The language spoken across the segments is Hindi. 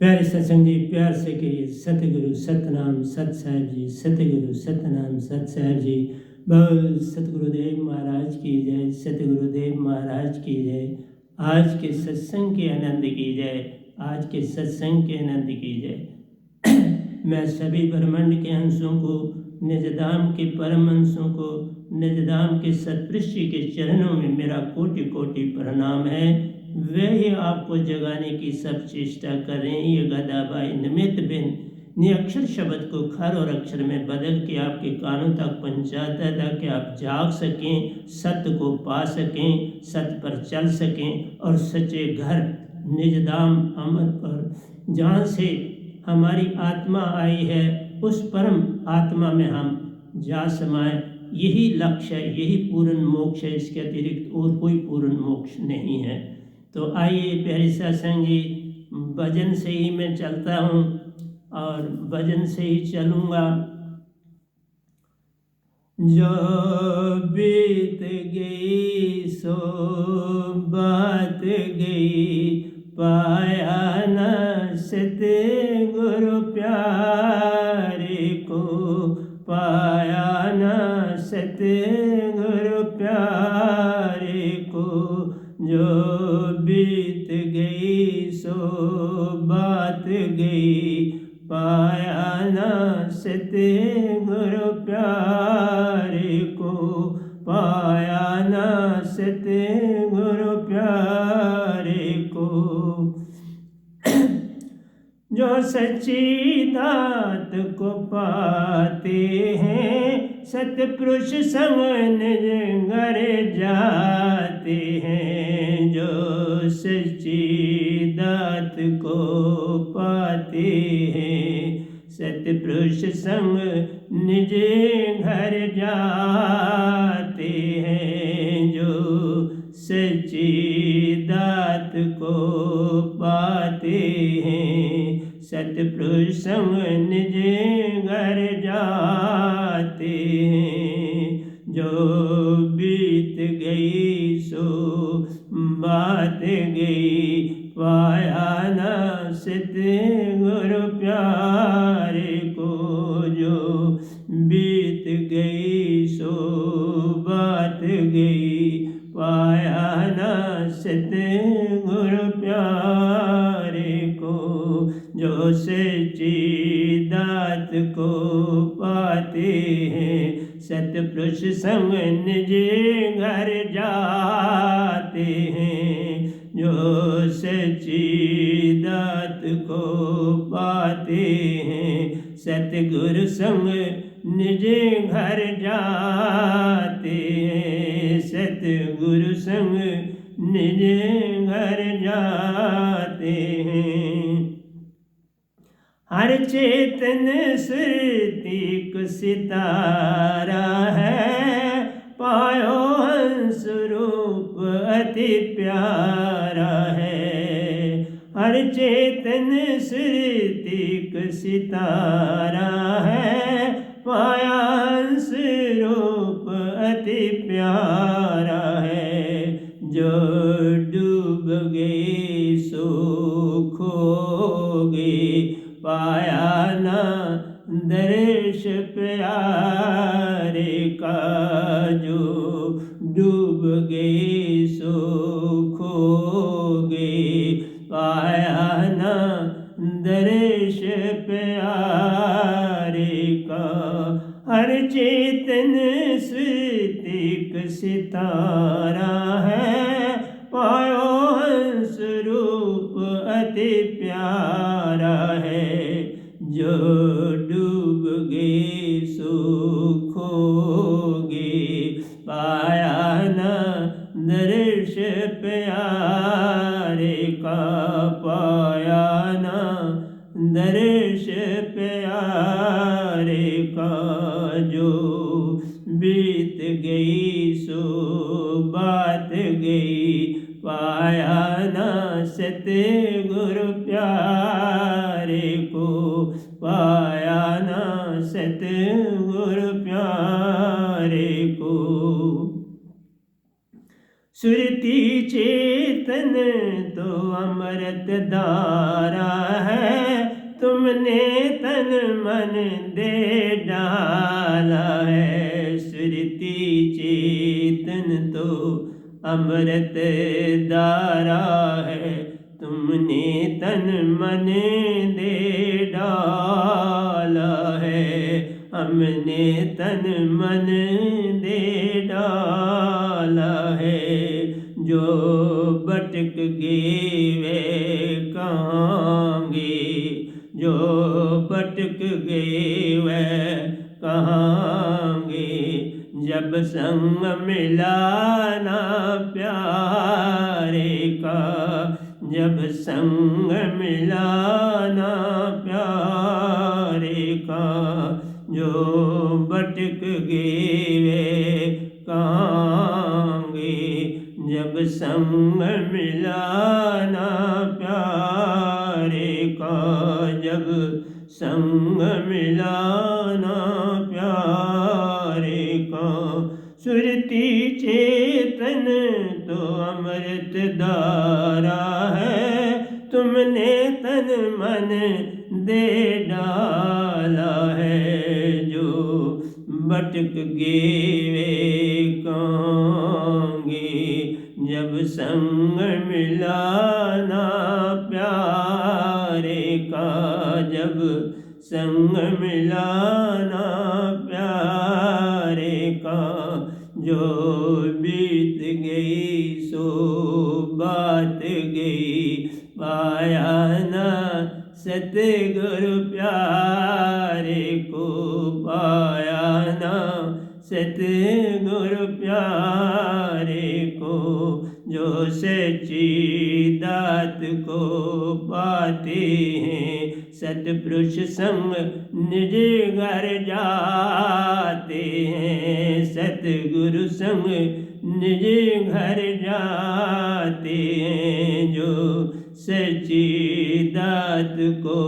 प्यारे सत्संग जी, प्यार से कहिए सतगुरु सतनाम सत साहिब जी, सतगुरु सतनाम सत साहिब जी। बोल सतगुरुदेव महाराज की जय, सतगुरुदेव महाराज की जय। आज के सत्संग के आनंद की जय, आज के सत्संग के आनंद की जय। मैं सभी ब्रह्मांड के अंशों को, निजधाम के परम अंशों को, निजधाम के सत्पुरुष के चरणों में मेरा कोटि कोटि प्रणाम है। वे ही आपको जगाने की सब चेष्टा कर रहे हैं। ये गदाबाई निमित्त बिन ने अक्षर शब्द को खर और अक्षर में बदल के आपके कानों तक पहुँचाता है, ताकि आप जाग सकें, सत्य को पा सकें, सत्य पर चल सकें और सच्चे घर निजधाम अमर पर जहाँ से हमारी आत्मा आई है उस परम आत्मा में हम जा समाए। यही लक्ष्य है, यही पूर्ण मोक्ष है। इसके अतिरिक्त और कोई पूर्ण मोक्ष नहीं है। तो आइए प्यारे सत्संग जी, भजन से ही मैं चलता हूँ और भजन से ही चलूँगा। जो बीत गई सो बात गई, पाया न सत गुरु प्यारे को, पाया न सत गुरु प्यारे को। जो बीत गई सो बात गई, पाया न सत गुरु प्यारे को, पाया न सत गुरु प्यारे को। जो सच्ची दात को पाते हैं, सतपुरुष संग निज घर जाते हैं। जो सच्ची दात को पाते हैं, सतपुरुष संग निज घर जाते हैं। जो सच्ची दात को पाते हैं, सतपुरुष संग निज घर जाते हैं। जो बीत गई सो बात गई, पाया न सत गुरु प्यारे को। जो बीत गई सो बात गई, पाया न सत गुरु प्यारे को। जो सच्ची दात को पाते हैं, सतपुरुष संग निज घर जाते हैं। जो सच्ची दात को पाते हैं, सतगुरु संग निज घर जाते हैं। सतगुरु संग निज घर जाते हैं। हर चेतन सुरतीक सितारा है, पायो हंस रूप अति प्यारा है। हर चेतन सुरतीक सितारा है, पाया हंस रूप अति प्यारा है। जो डूब गए सो खो गए, पाया न दर्श प्यारे का। जो डूब गए सो खो गए, पाया न दर्श प्यारे का। हर चेतन सुरतीक सितारा है, पायो हंस रूप अति प्यारा है। जो डूब गए सो खो गए, पाया न दर्श प्यारे का। पाया न दर्श प्यारे का। जो बीत गई सो बात गई, पाया न सत गुरु प्यारे को, पाया न सत गुरु प्यारे को। सुरती चेतन तो अमृत धारा है, मन दे डाला है। सुरती चेतन तो अमृत धारा है, तुमने तन मन दे डाला है। हमने तन मन दे डाला है। जो भटक गए वे कहाँ गए, जो भटक गए वे कहाँ गए। जब संग मिला ना प्यारे का, जब संग मिला ना प्यारे का। जो भटक गए वे कहाँ गए, जब संग मिला ना प्यारे का। जब संग मिला ना प्यारे का। सुरती चेतन तो अमृत धारा है, तुमने तन मन दे डाला है। जो भटक गए वे कहाँ गए, जब संग मिला ना प्यारे का। जब संग मिला ना प्यारे का। जो बीत गई सो बात गई, पाया ना सतगुरु प्यारे को। पाया ना सतगुरु प्यारे को। जो सच्ची दात को पाते हैं, सतपुरुष संग निज घर जाते हैं। सतगुरु संग निज घर जाते हैं। जो सच्ची दात को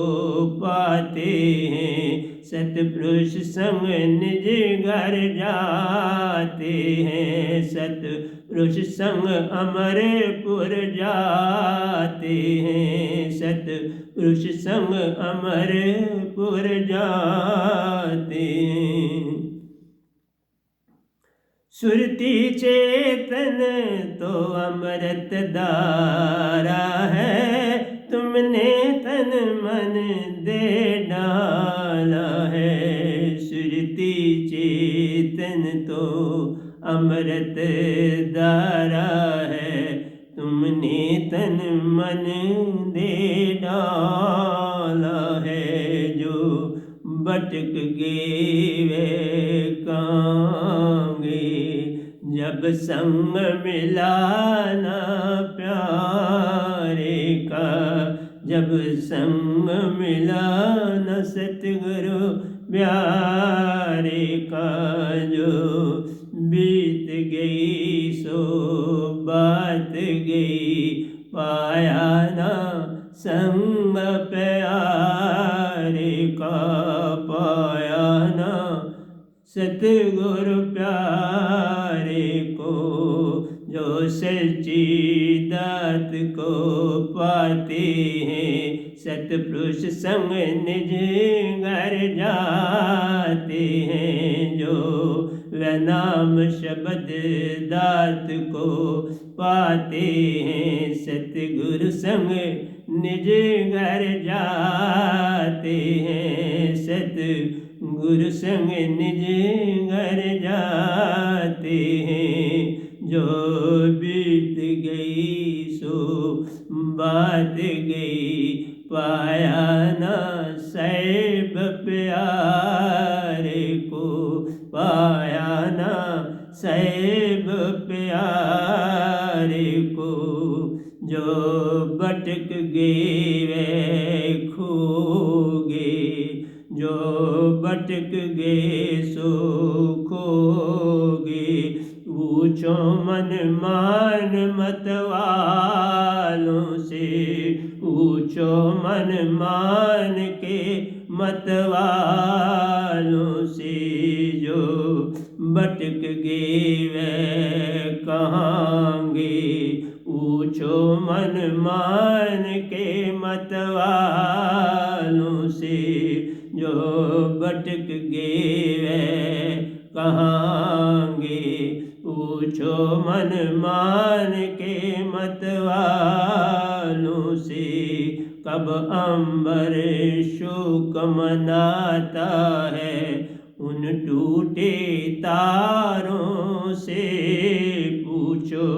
पाते हैं, सतपुरुष संग निज घर जाते हैं। सतपुरुष संग अमरपुर जाते हैं। सतपुरुष संग अमरपुर जाते हैं। सुरती चेतन तो अमृत धारा है, तुमने तन मन दे डाला है। सुरती चेतन तो अमृत धारा है, तुमने तन मन दे डाला है। जो भटक गए वे कहाँ गए, जब संग मिला ना प्यारे का। जब संग मिला न सतगुरु प्यारे का। जो बीत गई सो बात गई, पाया ना संग प्यारे का। पाया ना सतगुरु प्यारे को। जो सच्ची दात को पाते हैं, सतपुरुष संग निज घर जाते हैं। जो वह नाम शब्द दात को पाते हैं, सतगुरु संग निज घर जाते हैं। सतगुरु संग निज घर जाते हैं। जो बीत गई सो बात गई, पाया ना सैब प्यारे को। पाया ना सैब प्यारे को। जो भटक गए वे खो गए, जो भटक गए सो खो गए। ऊंचो मन मान मत वालों से, ऊंचो मन मान के मत वालों से। जो भटक गए वे कहाँ गए, ऊंचो मन मान के मत वालों से। जो भटक गए वे कहाँगे। पूछो मन मान के मतवालों से, कब अंबर शोक मनाता है उन टूटे तारों से। पूछो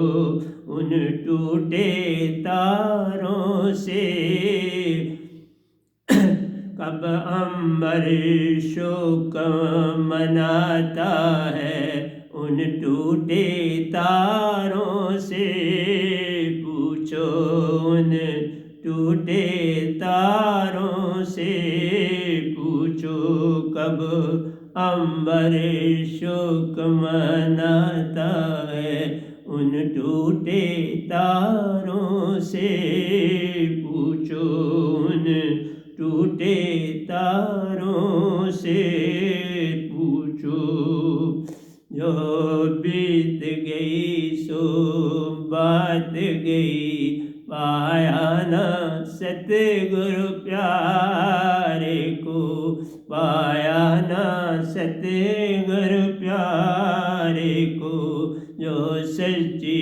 उन टूटे तारों से, कब अंबर शोक मनाता है उन टूटे तारों से। पूछो उन टूटे तारों से, पूछो कब अंबर शोक मनाता है उन टूटे तारों से। पूछो उन टूटे तारों से, पूछो। जो बीत गई सो बात गई, पाया ना सतगुरु प्यारे को, पाया ना सतगुरु प्यारे को। जो सच्ची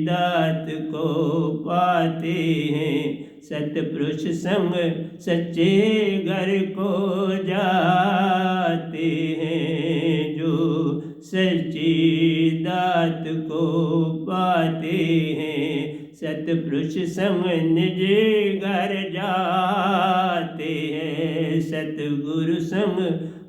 दात को पाते हैं, सतपुरुष संग सच्चे घर को जाते हैं। जो सच्ची दात को पाते हैं, सतपुरुष संग निज घर जाते हैं। सतगुरु संग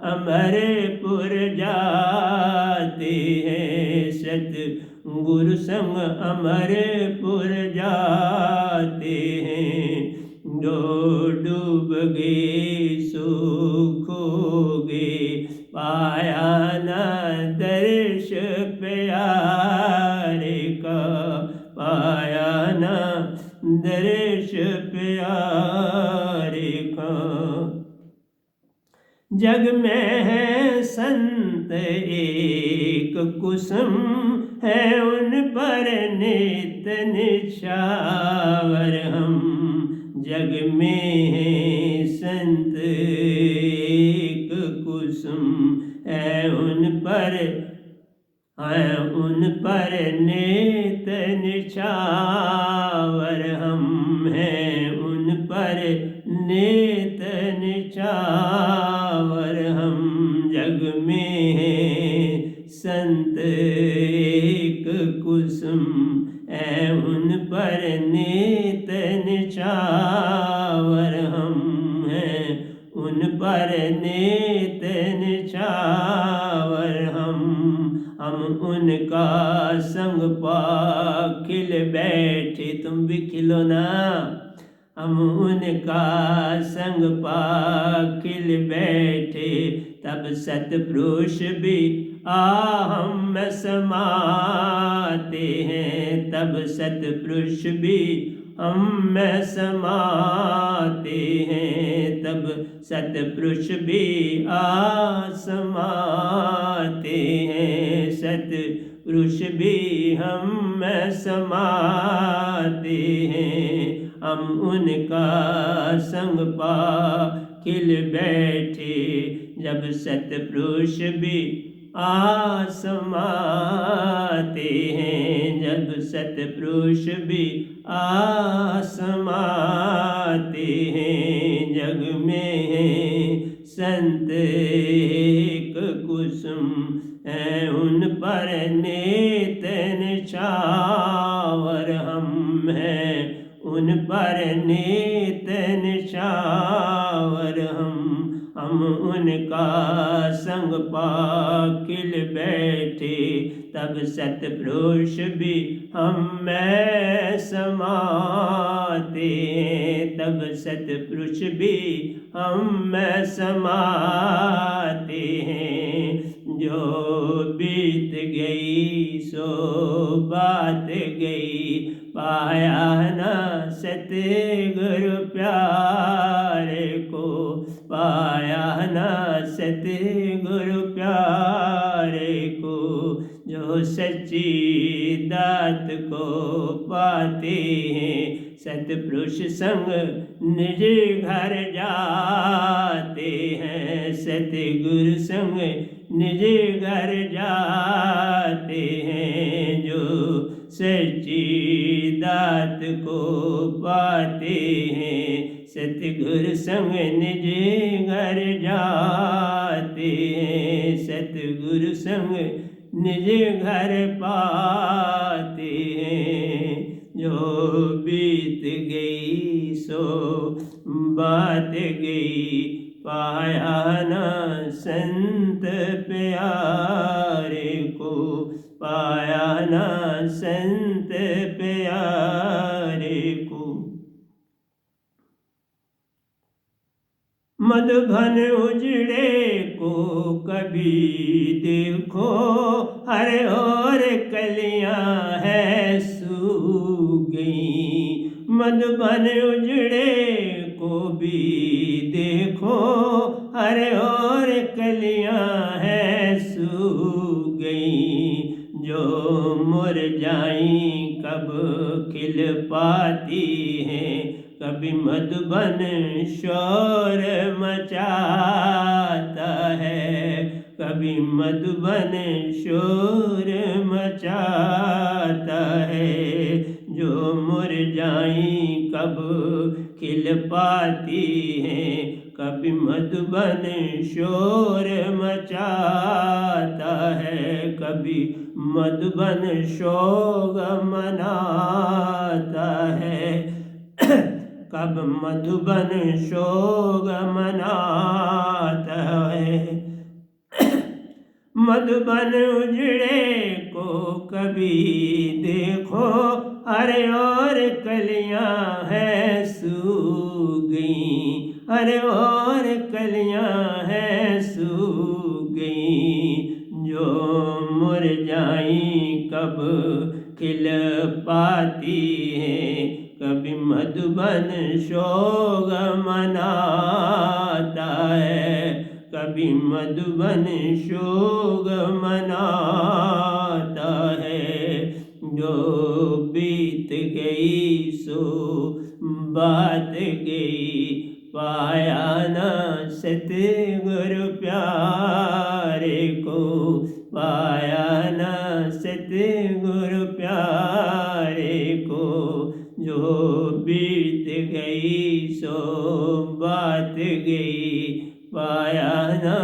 अमरपुर जाते हैं, सतगुरु संग अमरपुर जाते हैं। जो डूब गए सो खो गए, पाया ना दर्श प्यारे का, पाया ना दर्श प्यारे का। जग में है संत एक कुसुम है, उन पर नित निछावर हम। जग में है संत एक कुसुम है, उन पर नित निछावर हम हैं। उन पर नित निछावर हम। जग में है संत एक कुसुम है, उन पर नित निछावर हम हैं। उन पर नित निछावर हम उनका संग पा खिल बैठे, तुम भी खिलो ना। हम उनका संग पा खिल बैठे, तब सतपुरुष भी हम में समाते हैं। तब सतपुरुष भी हम में समाते हैं। तब सतपुरुष भी समाते हैं। सतपुरुष भी हम में समाते हैं। हम उनका संग पा खिल बैठे, जब सतपुरुष भी समाते हैं। जब सतपुरुष भी समाते हैं। जग में है संत एक कुसुम है, उन पर नित निछावर हम हैं। उन पर नित निछावर हम उनका संग पा खिल बैठे, तब सतपुरुष भी हम में समाते हैं। तब सतपुरुष भी हम में समाते हैं। जो बीत गई सो बात गई, पाया ना सतगुरु प्यारे को। पाया ना सतगुरु प्यारे को। जो सच्ची दात को पाते हैं, सतपुरुष संग निज घर जाते हैं। सतगुरु संग निज घर जाते हैं। जो सच्ची दात को पाते हैं, सतगुरु संग निज घर जाते हैं। सतगुरु संग निज घर पाते हैं। जो बीत गई सो बात गई, पाया ना संत प्यारे को, पाया ना संत प्यारे को। मधुबन उजड़े को कभी देखो, हर ओर कलियां है सूख गई। मधुबन उजड़े को भी देखो, हर ओर कलियां है सूख गई। जो मुरझाई कब खिल पाती हैं, कभी मधुबन शोर मचाता है, कभी मधुबन शोर मचाता है। जो मुरझाई कब खिल पाती हैं, कभी मधुबन शोर मचाता है, कभी मधुबन शोग मनाता है। कब मधुबन शोग मनाता है। मधुबन उजड़े को कभी देखो, हर ओर कलियां है सूख गई, हर ओर कलियां है सूख गई। जो मुरझाई कब खिल पाती है, कभी मधुबन शोग मनाता है, कभी मधुबन शोग मनाता है। जो बीत गई सो बात गई, पाया ना सतगुरु प्यारे को, पाया ना सतगुरु प्यारे को। जो बीत गई सो बात गई, पाया ना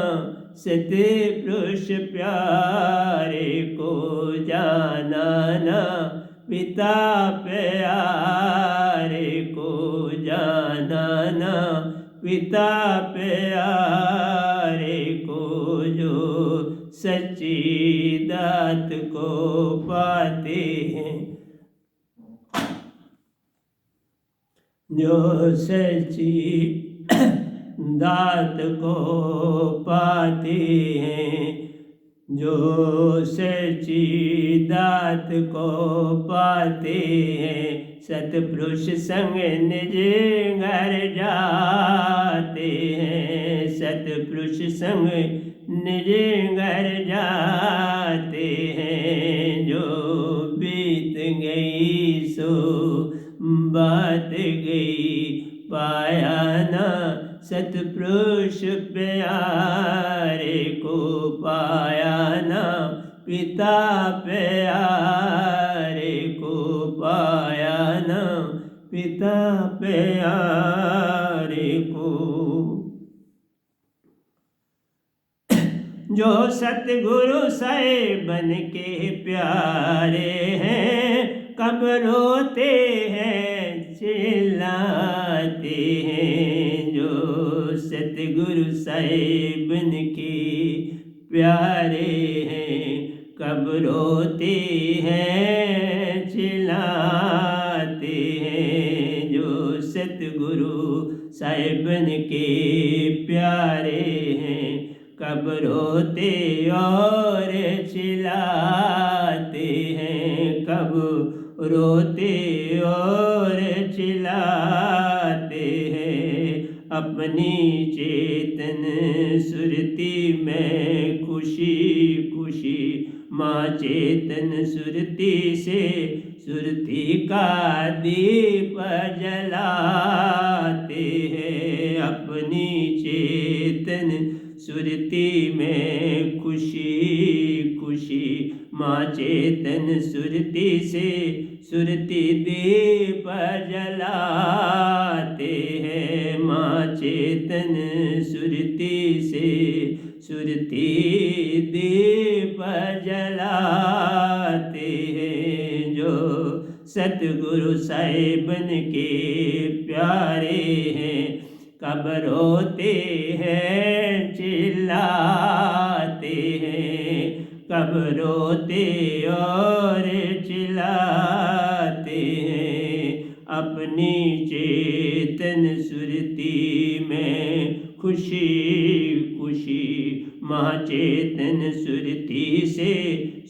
सतपुरुष प्यारे को। जाना ना पिता प्यारे को, जाना ना पिता प्यारे को। जो सच्ची दात को पाते हैं, जो सच्ची दात को पाते हैं, जो सच्ची दात को पाते हैं। सतपुरुष संग निज घर जाते हैं, सतपुरुष संग निज घर जाते हैं। जो बीत गई सो बात गई, पाया ना सतपुरुष प्यारे को, पाया ना पिता प्यारे को, पाया ना पिता प्यारे को। जो सतगुरु साहिबन के प्यारे हैं, कब रोते हैं चिल्लाते हैं। जो सतगुरु साहिबन के प्यारे हैं, कब रोते हैं चिल्लाते हैं। जो सतगुरु साहिबन के प्यारे हैं, कब रोते और चिल्लाते हैं, कब रोते और चिल्लाते हैं। अपनी चेतन सुरती में खुशी खुशी, माँ चेतन सुरती से सुरती का दीप जलाते हैं। अपनी चेतन सुरती में खुशी खुशी, माँ चेतन सुरती से सुरती दीप जलाते हैं। माँ चेतन सुरती से सुरती दीप जलाते हैं। जो सतगुरु साहिबन के प्यारे हैं, कब रोते हैं चिल्लाते हैं, कब रोते और चिल्लाते हैं। अपनी चेतन सुरती में खुशी खुशी, माँ चेतन सुरती से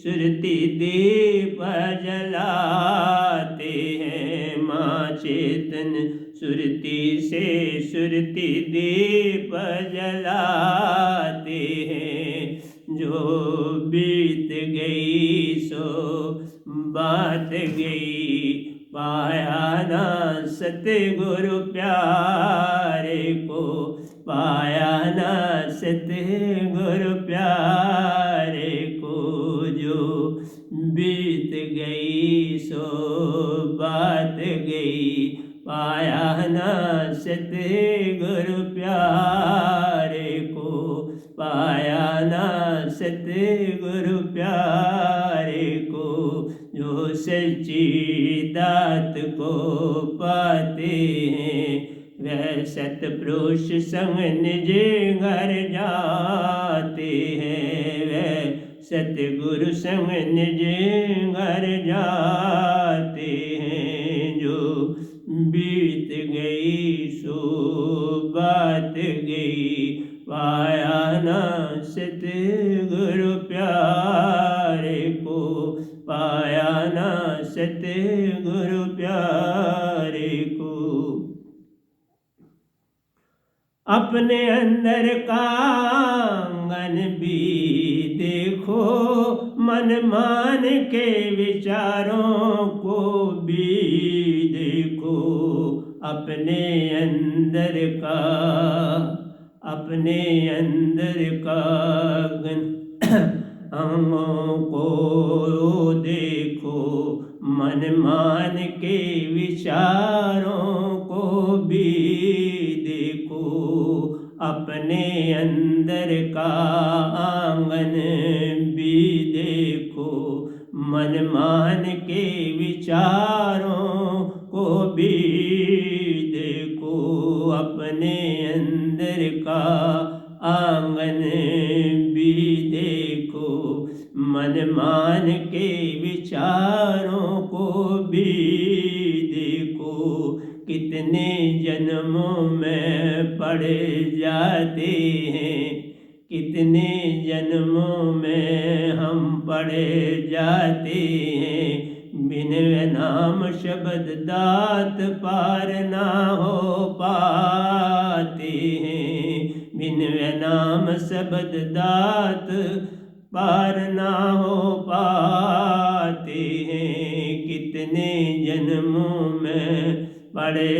सुरती दीप जलाते हैं। माँ चेतन सुरती से सुरती दीप जलाते हैं। जो बीत गई सो बात गई, पाया ना सतगुरु प्यारे को, पाया ना सतगुरु प्यारे को। जो बीत गई सो बात गई, पाया ना सतगुरु प्यारे को, पाया ना सतगुरु प्यारे को। जो सच्ची दात को पाते हैं, वह सतपुरुष संग निज घर जाते हैं। वह सतगुरु संग निज घर जाते हैं। जो बीत गई सो बात गई, पाया ना सतगुरु प्यारे को, पाया ना सतगुरु प्यारे को। अपने अंदर का आंगन भी देखो, मन मान के विचारों को भी देखो। अपने अंदर का, अपने अंदर का अंगों को देखो, मन मान के विचारों को भी देखो। अपने अंदर का आंगन भी देखो, मन मान के विचारों को भी देखो। अपने अंदर का आंगन भी देखो, मन मान के विचारों को भी देखो। कितने जन्मों में पड़े जाते हैं, कितने जन्मों में हम पड़े जाते हैं। बिन नाम शब्द दात पार ना हो पाते हैं। बिन नाम शब्द दात पार ना हो पाते हैं। कितने जन्मों में पड़े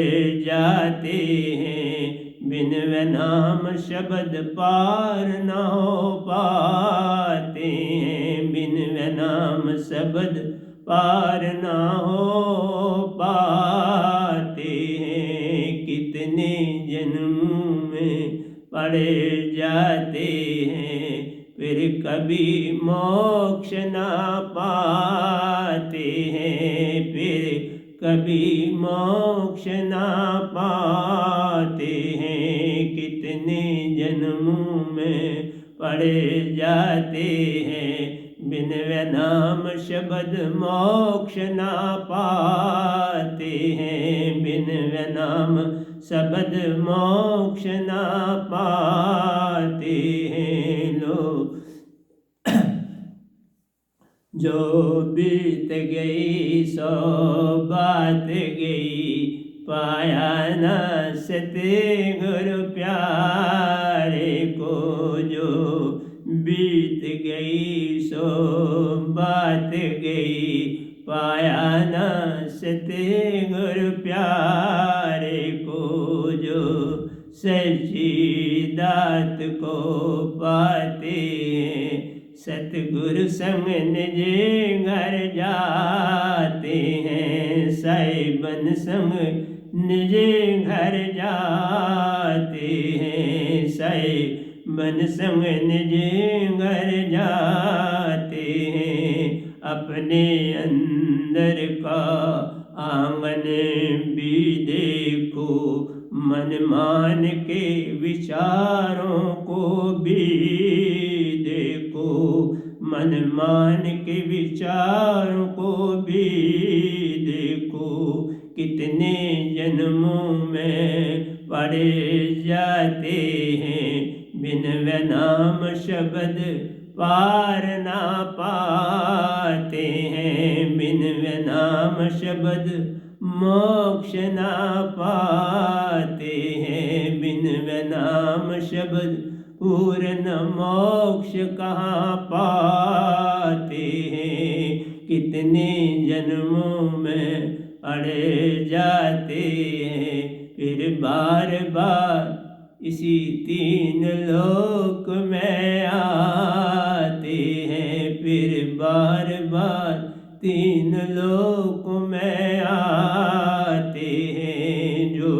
जाते हैं, बिन नाम शब्द पार ना हो पाते हैं। बिन नाम शब्द पार ना हो पाते हैं। कितने जन्मों में पड़े जाते हैं, फिर कभी मोक्ष ना पाते हैं। फिर कभी मोक्ष ना पाते हैं। कितने जन्मों में पड़े जाते हैं, बिन नाम शब्द मोक्ष ना पाते हैं। बिन नाम शब्द मोक्ष ना पाते हैं। लो जो बीत गई सो बात गई, पाया ना सतगुरु प्यारे को। जो बीत गई सो बात गई, पाया ना सतगुरु प्यारे को। जो सच सच्ची दात को पाते हैं। सतगुरु संग निज घर जाते हैं, साहिबन संग निज घर जाते हैं, साहिबन संग निज घर जाते हैं। अपने अंदर का आंगन भी देखो, मन मान के विचारों को भी देखो, मन मान के विचारों को भी देखो। कितने जन्मों में पड़े जाते हैं, बिन वे नाम शब्द पार ना पाते हैं, बिन वे नाम शब्द मोक्ष ना पाते हैं, बिन वे नाम शब्द पूर्ण मोक्ष कहाँ पाते हैं। कितने जन्मों में अड़े जाते हैं, फिर बार बार इसी तीन लोक में आते हैं, फिर बार बार तीन लोक में आते हैं। जो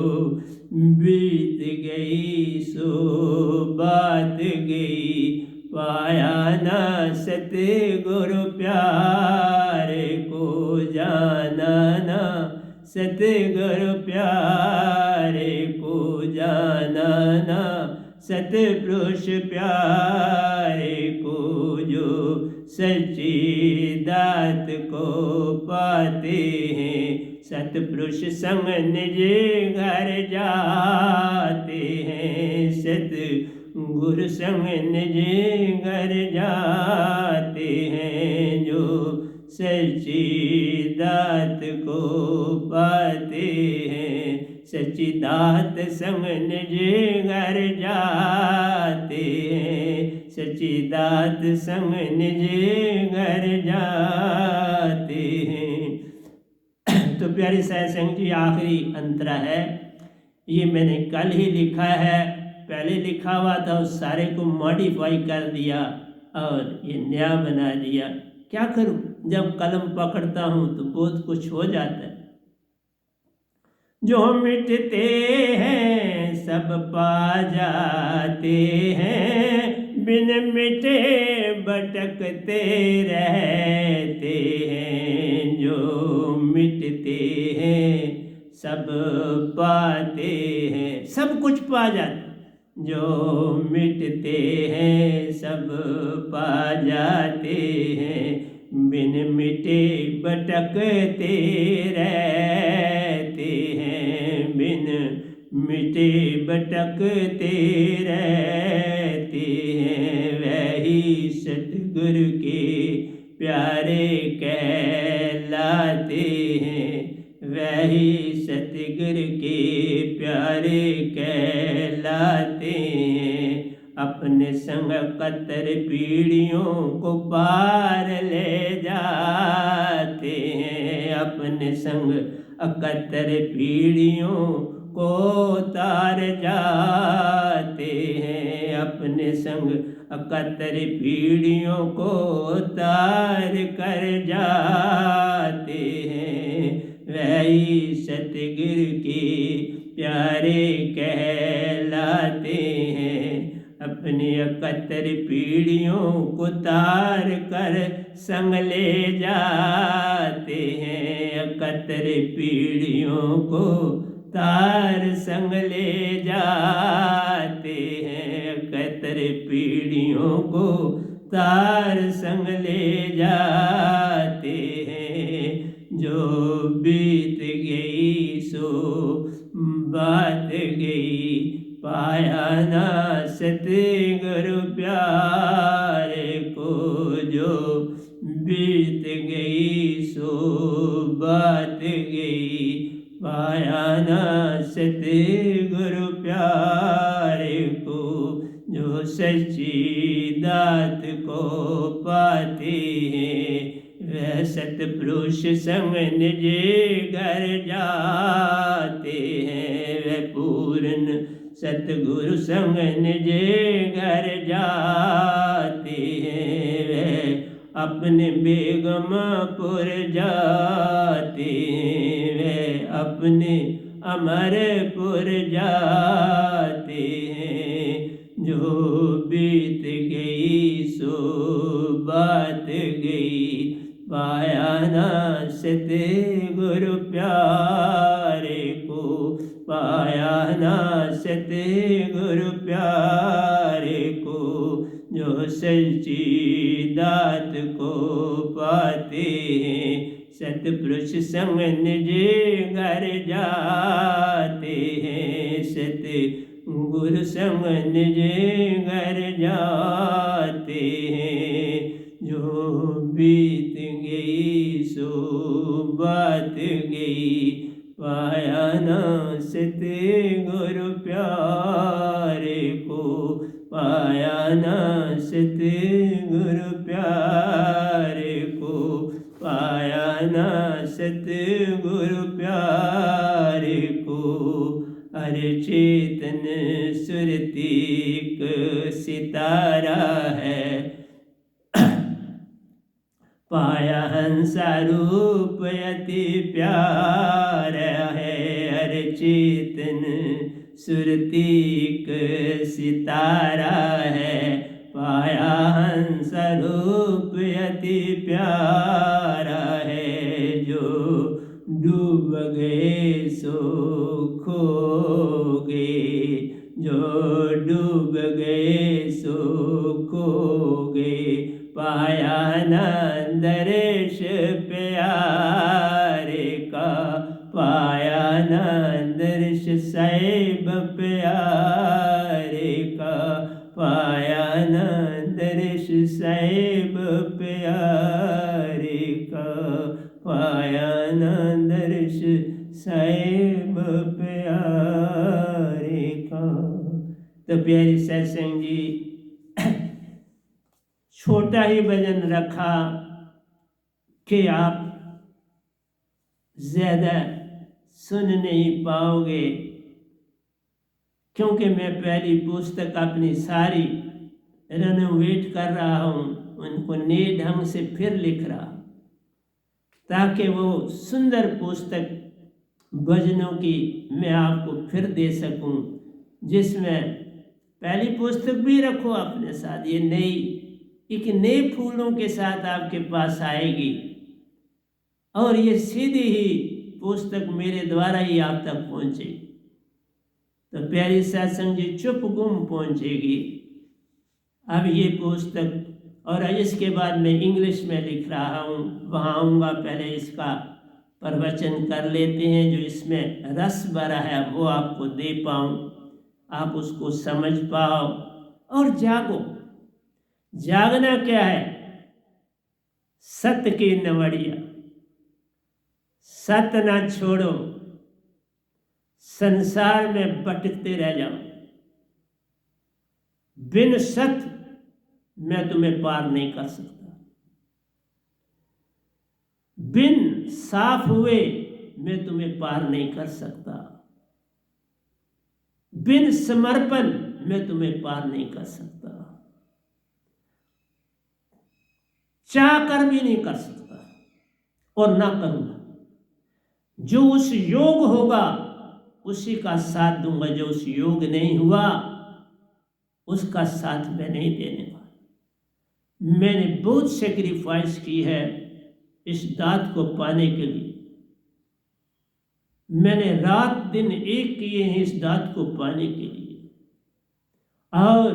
बीत गई सो बात गई, पाया ना सतगुरु प्यारे को, जाना ना सतगुरु प्यारे को, जाना ना सतपुरुष प्यारे को। जो सच्ची दात को पाते हैं, सतपुरुष संग निज घर जाते हैं, सतगुरु संग निज घर जाते हैं। जो सच्ची दात को पाते हैं, सच्ची दात संग निज घर जाते हैं, सच्ची दात संग निज घर जाते हैं। तो प्यारे साध संग जी, आखिरी अंतरा है, ये मैंने कल ही लिखा है, पहले लिखा हुआ था उस सारे को मॉडिफाई कर दिया और ये नया बना दिया। क्या करूं, जब कलम पकड़ता हूं तो बहुत कुछ हो जाता है। जो मिटते हैं सब पा जाते हैं, बिन मिटे भटकते रहते हैं। जो मिटते हैं सब पाते हैं, सब कुछ पा जाते, जो मिटते हैं सब पा जाते हैं, बिन मिटे भटकते रहते हैं, बिन मिटे भटकते रहते हैं। वही सतगुरु के प्यारे कहलाते हैं, वही सतगुरु के प्यारे कहलाते हैं। अपने संग कतर पीढ़ियों को पार ले जाते हैं, अपने संग अकतर पीढ़ियों को तार जाते हैं, अपने संग अकतर पीढ़ियों को तार कर जाते हैं। वही सतगुरु के प्यारे कहलाते हैं, अपनी अकतर पीढ़ियों को तार कर संग ले जाते हैं, अकतर पीढ़ियों को तार संग ले जाते हैं, अकतर पीढ़ियों को तार संग ले जाते हैं। जो बीत गई सो बात गई, पाया ना सतगुरु प्यारे को। जो बीत गई सो बात गई, पाया ना सतगुरु प्यारे को। जो सच्ची दात को पाते हैं, वह सतपुरुष संग निज घर जाते हैं, वह पूर्ण सतगुरु संग निज घर जाते हैं, वे अपने बेगमपुर जाते हैं, वे अपने अमरपुर जाते हैं। जो बीत गई सो बात गई, पाया ना सतगुरु प्यारे को, पाया ना सतगुरु प्यारे को। जो सच्ची दात को पाते हैं, सतपुरुष संग निज घर जाते हैं, सतगुरु संग निज घर जाते हैं। जो बीत गई सो बात गई, पाया ना सतगुरु प्यारे को, पाया ना सतगुरु प्यारे को, पाया ना सतगुरु प्यारे को। अरे चेतन सुरती एक सितारा है, पाया हंसा रूप अति प्यारा है। अरे चेतन सुरती एक सितारा है, पाया हंसा रूप अति प्यारा है। जो डूब गए सो खो गए, जो डूब गए सो खो गए, पाया ना दर्श प्यारे का, पाया ना दर्श साहिब प्यारे का, पाया ना दर्श साहिब प्यारे का, पाया ना दर्श साहिब प्यारे का। तो प्यारी सत्संग जी, छोटा ही भजन रखा कि आप ज़्यादा सुन नहीं पाओगे, क्योंकि मैं पहली पुस्तक अपनी सारी रेनोवेट कर रहा हूँ, उनको नए ढंग से फिर लिख रहा, ताकि वो सुंदर पुस्तक भजनों की मैं आपको फिर दे सकूं, जिसमें पहली पुस्तक भी रखो अपने साथ, ये नई एक नए फूलों के साथ आपके पास आएगी, और ये सीधी ही पुस्तक मेरे द्वारा ही आप तक पहुँचेगी। तो प्यारी सत्संग जी, चुप गुम पहुँचेगी। अब ये पुस्तक, और इसके बाद मैं इंग्लिश में लिख रहा हूँ, वहाँ आऊँगा, पहले इसका प्रवचन कर लेते हैं, जो इसमें रस भरा है वो आपको दे पाऊँ, आप उसको समझ पाओ और जागो। जागना क्या है? सत्य की नवड़िया, सत्य ना छोड़ो, संसार में भटकते रह जाओ। बिन सत्य मैं तुम्हें पार नहीं कर सकता, बिन साफ हुए मैं तुम्हें पार नहीं कर सकता, बिन समर्पण मैं तुम्हें पार नहीं कर सकता, चाह कर भी नहीं कर सकता और ना करूंगा। जो उस योग होगा उसी का साथ दूंगा, जो उस योग नहीं हुआ उसका साथ मैं नहीं देने वाला। मैंने बहुत सेक्रीफाइस की है इस दात को पाने के लिए, मैंने रात दिन एक किए हैं इस दात को पाने के लिए, और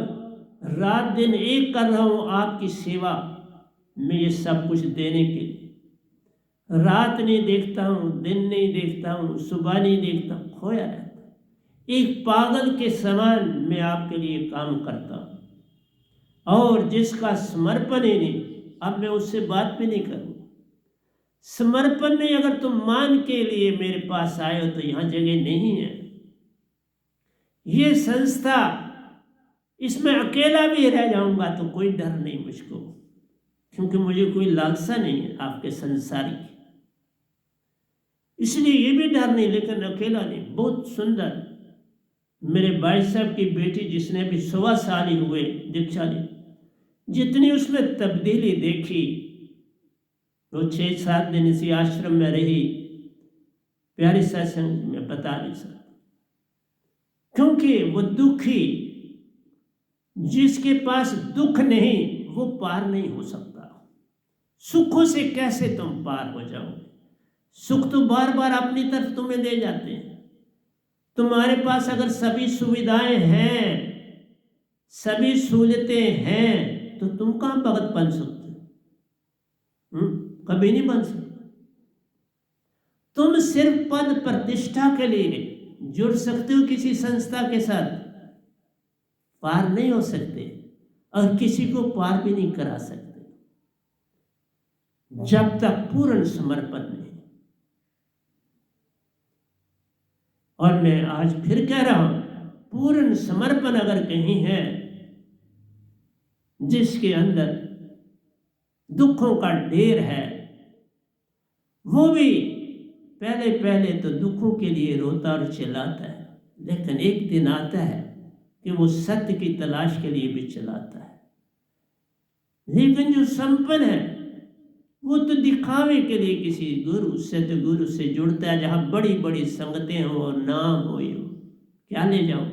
रात दिन एक कर रहा हूं आपकी सेवा में, ये सब कुछ देने के लिए। रात नहीं देखता हूँ, दिन नहीं देखता हूँ, सुबह नहीं देखता हूँ, खोया रहता हूँ। एक पागल के समान मैं आपके लिए काम करता हूँ, और जिसका समर्पण ही नहीं, अब मैं उससे बात भी नहीं करूँगा। समर्पण नहीं, अगर तुम मान के लिए मेरे पास आए हो तो यहाँ जगह नहीं है। ये संस्था, इसमें अकेला भी रह जाऊंगा तो कोई डर नहीं मुझको, क्योंकि मुझे कोई लालसा नहीं है आपके संसार की, इसलिए ये भी डर नहीं, लेकिन अकेला नहीं। बहुत सुंदर मेरे भाई साहब की बेटी जिसने भी 1.25 साल ही हुए दीक्षा ली, जितनी उसमें तब्दीली देखी, वो 6-7 दिन इसी आश्रम में रही, प्यारी सत्संग में बता नहीं सकता। क्योंकि वो दुखी, जिसके पास दुख नहीं वो पार नहीं हो सकता। सुखों से कैसे तुम पार हो जाओगे? सुख तो बार बार अपनी तरफ तुम्हें दे जाते हैं। तुम्हारे पास अगर सभी सुविधाएं हैं, सभी सहूलतें हैं, तो तुम कहां भगत बन सकते हो? कभी नहीं बन सकते। तुम सिर्फ पद प्रतिष्ठा के लिए जुड़ सकते हो किसी संस्था के साथ, पार नहीं हो सकते और किसी को पार भी नहीं करा सकते जब तक पूर्ण समर्पण नहीं। और मैं आज फिर कह रहा हूं, पूर्ण समर्पण अगर कहीं है, जिसके अंदर दुखों का ढेर है, वो भी पहले पहले तो दुखों के लिए रोता और चिल्लाता है, लेकिन एक दिन आता है कि वो सत्य की तलाश के लिए भी चलाता है। लेकिन जो संपन्न है वो तो दिखावे के लिए किसी गुरु सतगुरु से जुड़ता है, जहां बड़ी बड़ी संगतें हो और नाम हो, क्या ले जाओ?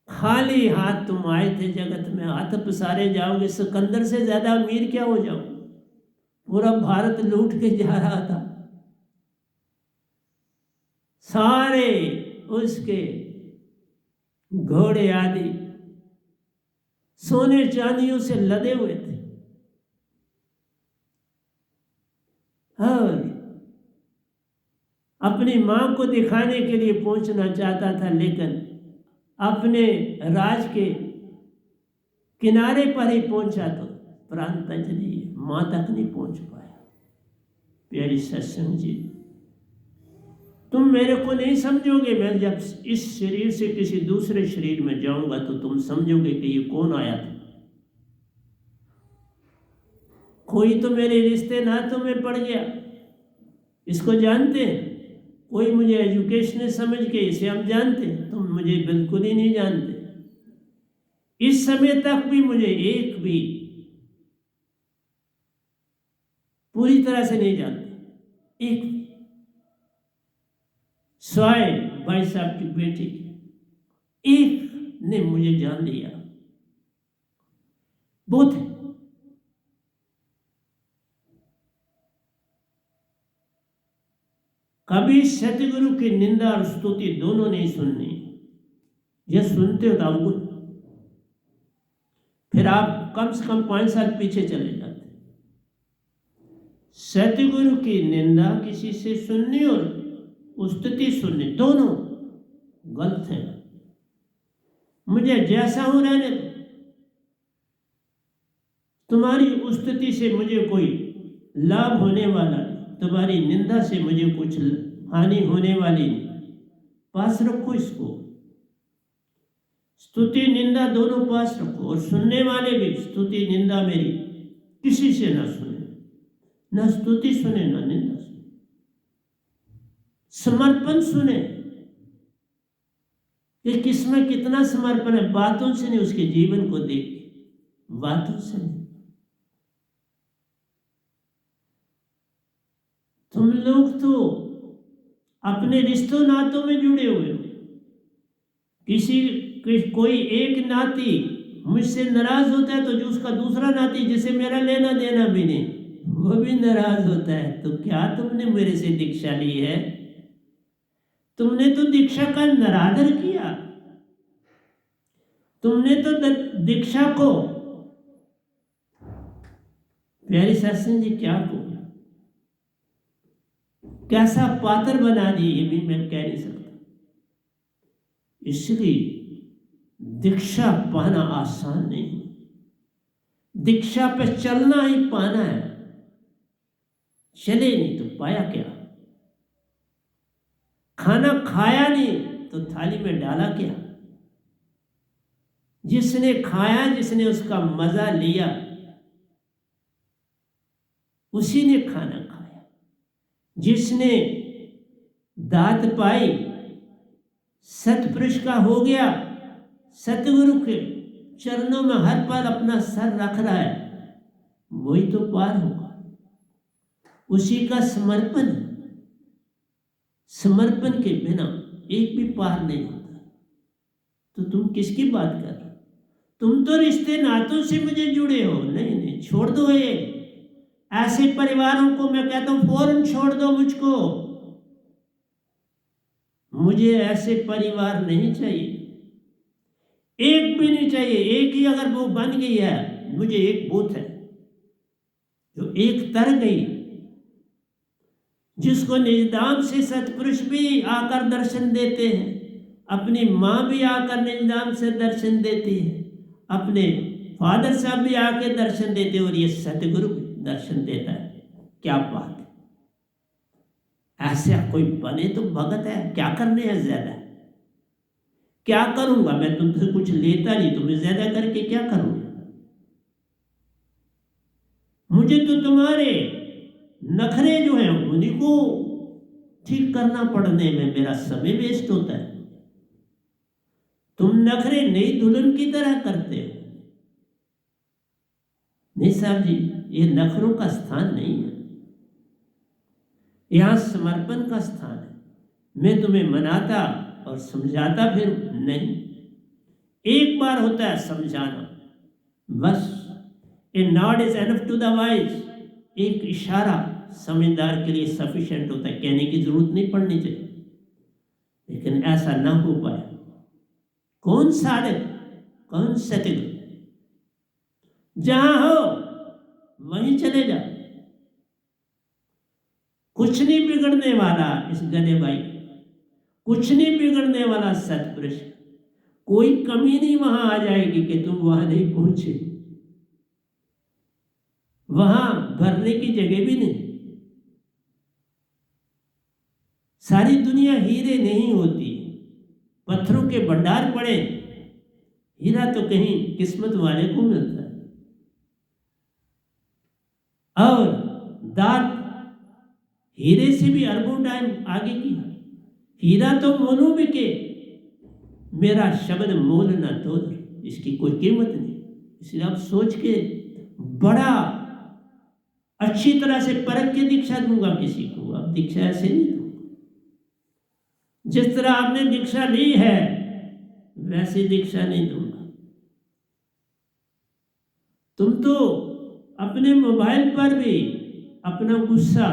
खाली हाथ तुम आए थे जगत में, हाथ पसारे जाओगे। सिकंदर से ज्यादा अमीर क्या हो जाओ? पूरा भारत लूट के जा रहा था, सारे उसके घोड़े आदि सोने चांदियों से लदे हुए थे, और अपनी मां को दिखाने के लिए पहुंचना चाहता था, लेकिन अपने राज के किनारे पर ही पहुंचा तो प्राण तंजलि मां तक नहीं पहुंच पाया। प्यारी सत्संग जी, तुम मेरे को नहीं समझोगे। मैं जब इस शरीर से किसी दूसरे शरीर में जाऊंगा तो तुम समझोगे कि ये कौन आया था। कोई तो मेरे रिश्ते नातों में पड़ गया, इसको जानते हैं। कोई मुझे एजुकेशन समझ के इसे हम जानते हैं, तुम मुझे बिल्कुल ही नहीं जानते। इस समय तक भी मुझे एक भी पूरी तरह से नहीं जानते, एक भी। स्वाय भाई साहब की बेटी एक ने मुझे जान लिया, बहुत है। कभी सतगुरु की निंदा और स्तुति दोनों नहीं सुननी। ये सुनते हो तो आपको फिर आप कम से कम 5 साल पीछे चले जाते। सतगुरु की निंदा किसी से सुननी और स्तुति सुननी दोनों गलत है। मुझे जैसा हूं रहने दो, तुम्हारी स्तुति से मुझे कोई लाभ होने वाला नहीं, तुम्हारी निंदा से मुझे कुछ हानि होने वाली नहीं। पास रखो इसको, स्तुति निंदा दोनों पास रखो, और सुनने वाले भी स्तुति निंदा मेरी किसी से ना सुने, ना स्तुति सुने ना निंदा सुने। समर्पण सुने कि किसमें कितना समर्पण है, बातों से नहीं, उसके जीवन को देख, बातों से नहीं। तुम लोग तो अपने रिश्तों नातों में जुड़े हुए हो। कोई एक नाती मुझसे नाराज होता है तो जो उसका दूसरा नाती जिसे मेरा लेना देना भी नहीं, वो भी नाराज होता है। तो क्या तुमने मेरे से दीक्षा ली है? तुमने तो दीक्षा का निरादर किया। तुमने तो दीक्षा को, प्यारी सत्संग जी क्या को कैसा पात्र बना दिए, ये भी मैं कह नहीं सकता। इसलिए दीक्षा पाना आसान नहीं, दीक्षा पे चलना ही पाना है। चले नहीं तो पाया क्या? खाना खाया नहीं तो थाली में डाला क्या? जिसने खाया, जिसने उसका मजा लिया, उसी ने खाना खाया। जिसने दात पाई, सतपुरुष का हो गया, सतगुरु के चरणों में हर पल अपना सर रख रहा है, वही तो पार होगा। उसी का समर्पण, समर्पण के बिना एक भी पार नहीं होता। तो तुम किसकी बात कर रहे हो? तुम तो रिश्ते नातों से मुझे जुड़े हो। नहीं नहीं, छोड़ दो ये ऐसे परिवारों को। मैं कहता हूं फौरन छोड़ दो मुझको। मुझे ऐसे परिवार नहीं चाहिए, एक भी नहीं चाहिए। एक ही अगर वो बन गई है, मुझे एक बहुत है जो एक तर गई, जिसको निजधाम से सतपुरुष भी आकर दर्शन देते हैं, अपनी माँ भी आकर निजधाम से दर्शन देती है, अपने फादर साहब भी आके दर्शन देते हैं, और ये सतगुरु दर्शन देता है। क्या बात है! ऐसा कोई बने तो भगत है। क्या करने हैं ज्यादा? क्या करूंगा मैं? तुमसे कुछ लेता नहीं, तुम्हें ज्यादा करके क्या करूंगा? मुझे तो तुम्हारे नखरे जो हैं उन्हीं को ठीक करना पड़ने में मेरा समय वेस्ट होता है। तुम नखरे नई दुल्हन की तरह करते हो। नहीं साहब जी, ये नखरों का स्थान नहीं है, यहां समर्पण का स्थान है। मैं तुम्हें मनाता और समझाता फिर नहीं। एक बार होता है समझाना, बस। A nod is enough to the wise. एक इशारा समझदार के लिए सफिशिएंट होता है, कहने की जरूरत नहीं पड़नी चाहिए। लेकिन ऐसा ना हो पाए। कौन साधक, कौन सतगुरु? जहां हो वहीं चले जाओ। कुछ नहीं बिगड़ने वाला इस गधे भाई, कुछ नहीं बिगड़ने वाला सतपुरुष। कोई कमी नहीं वहां आ जाएगी कि तुम वहां नहीं पहुंचे। वहां भरने की जगह भी नहीं। सारी दुनिया हीरे नहीं होती, पत्थरों के भंडार पड़े। हीरा तो कहीं किस्मत वाले को मिलता है। और दात हीरे से भी अरबों टाइम आगे की। हीरा तो मोनू बिके, मेरा शब्द मोल न तोड़, इसकी कोई कीमत नहीं। इसलिए आप सोच के बड़ा अच्छी तरह से परख के दीक्षा दूंगा किसी को। अब दीक्षा ऐसे नहीं दूंगा। जिस तरह आपने दीक्षा ली है वैसी दीक्षा नहीं दूंगा। तुम तो अपने मोबाइल पर भी अपना गुस्सा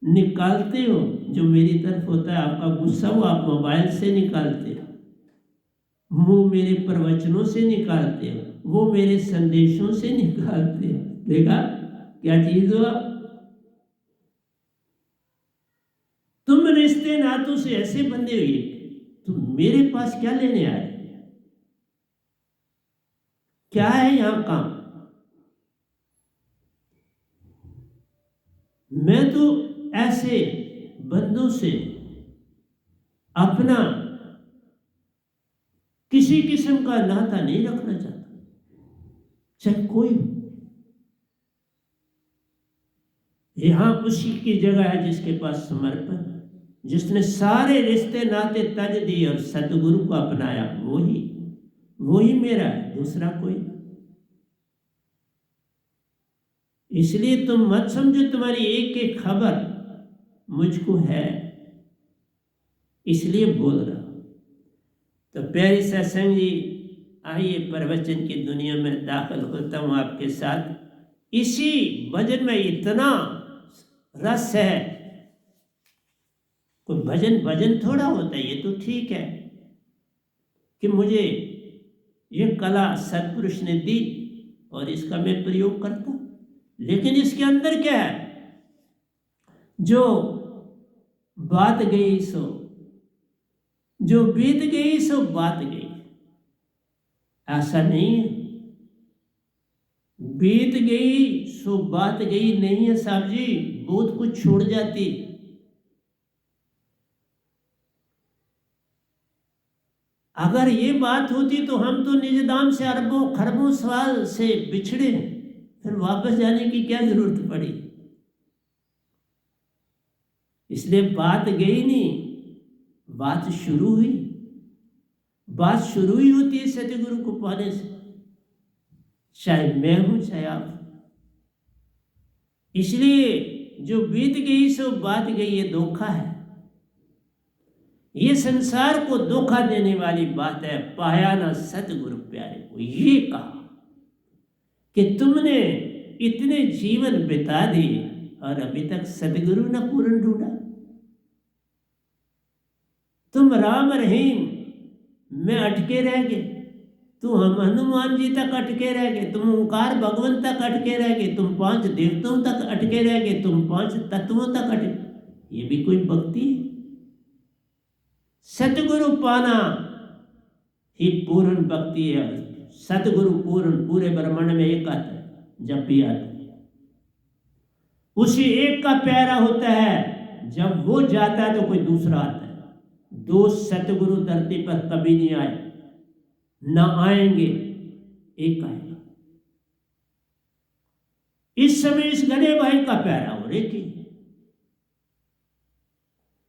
निकालते हो। जो मेरी तरफ होता है आपका गुस्सा, वो आप मोबाइल से निकालते हो, वो मेरे प्रवचनों से निकालते हो, वो मेरे संदेशों से निकालते हो। देखा क्या चीज हो आप? तुम रिश्ते नातों से ऐसे बंधे हुए, तुम मेरे पास क्या लेने आए? क्या है यहां काम? मैं तो ऐसे बंदों से अपना किसी किस्म का नाता नहीं रखना चाहता, चाहे कोई हो। यहां उसी की जगह है जिसके पास समर्पण है, जिसने सारे रिश्ते नाते तज दिए और सतगुरु को अपनाया। वही मेरा है, दूसरा कोई। इसलिए तुम मत समझो तुम्हारी एक एक खबर मुझको है, इसलिए बोल रहा हूं। तो प्यारी सत्संग जी, आइए प्रवचन की दुनिया में दाखिल होता हूं आपके साथ। इसी भजन में इतना रस है। कोई भजन भजन थोड़ा होता है। ये तो ठीक है कि मुझे ये कला सतपुरुष ने दी और इसका मैं प्रयोग करता हूं, लेकिन इसके अंदर क्या है? जो बात गई सो, जो बीत गई सो बात गई। ऐसा नहीं है, बीत गई सो बात गई नहीं है साहब जी। बहुत कुछ छोड़ जाती। अगर ये बात होती तो हम तो निजधाम से अरबों खरबों साल से बिछड़े, फिर वापस जाने की क्या जरूरत पड़ी? इसलिए बात गई नहीं, बात शुरू हुई। बात शुरू ही होती है सतगुरु को पाने से, चाहे मैं हूं चाहे आप। इसलिए जो बीत गई सो बात गई, ये धोखा है। ये संसार को धोखा देने वाली बात है। पाया ना सतगुरु प्यारे को, ये कहा कि तुमने इतने जीवन बिता दिए और अभी तक सतगुरु न पूर्ण ढूंढा। तुम राम रहीम में अटके रह गए, तुम हनुमान जी तक अटके रह गए, तुम ओंकार भगवान तक अटके रह गए, तुम 5 देवताओं तक अटके रह गए, तुम 5 तत्वों तक अटके। ये भी कोई भक्ति है? सतगुरु पाना ही पूर्ण भक्ति है। सतगुरु पूर्ण पूरे ब्रह्मांड में एक आता है, जब भी आता है उसी एक का प्यारा होता है। जब वो जाता है तो कोई दूसरा आता है। 2 सतगुरु धरती पर कभी नहीं आए, न आएंगे, एक आएगा। इस समय इस गणे भाई का प्यारा और एक ही।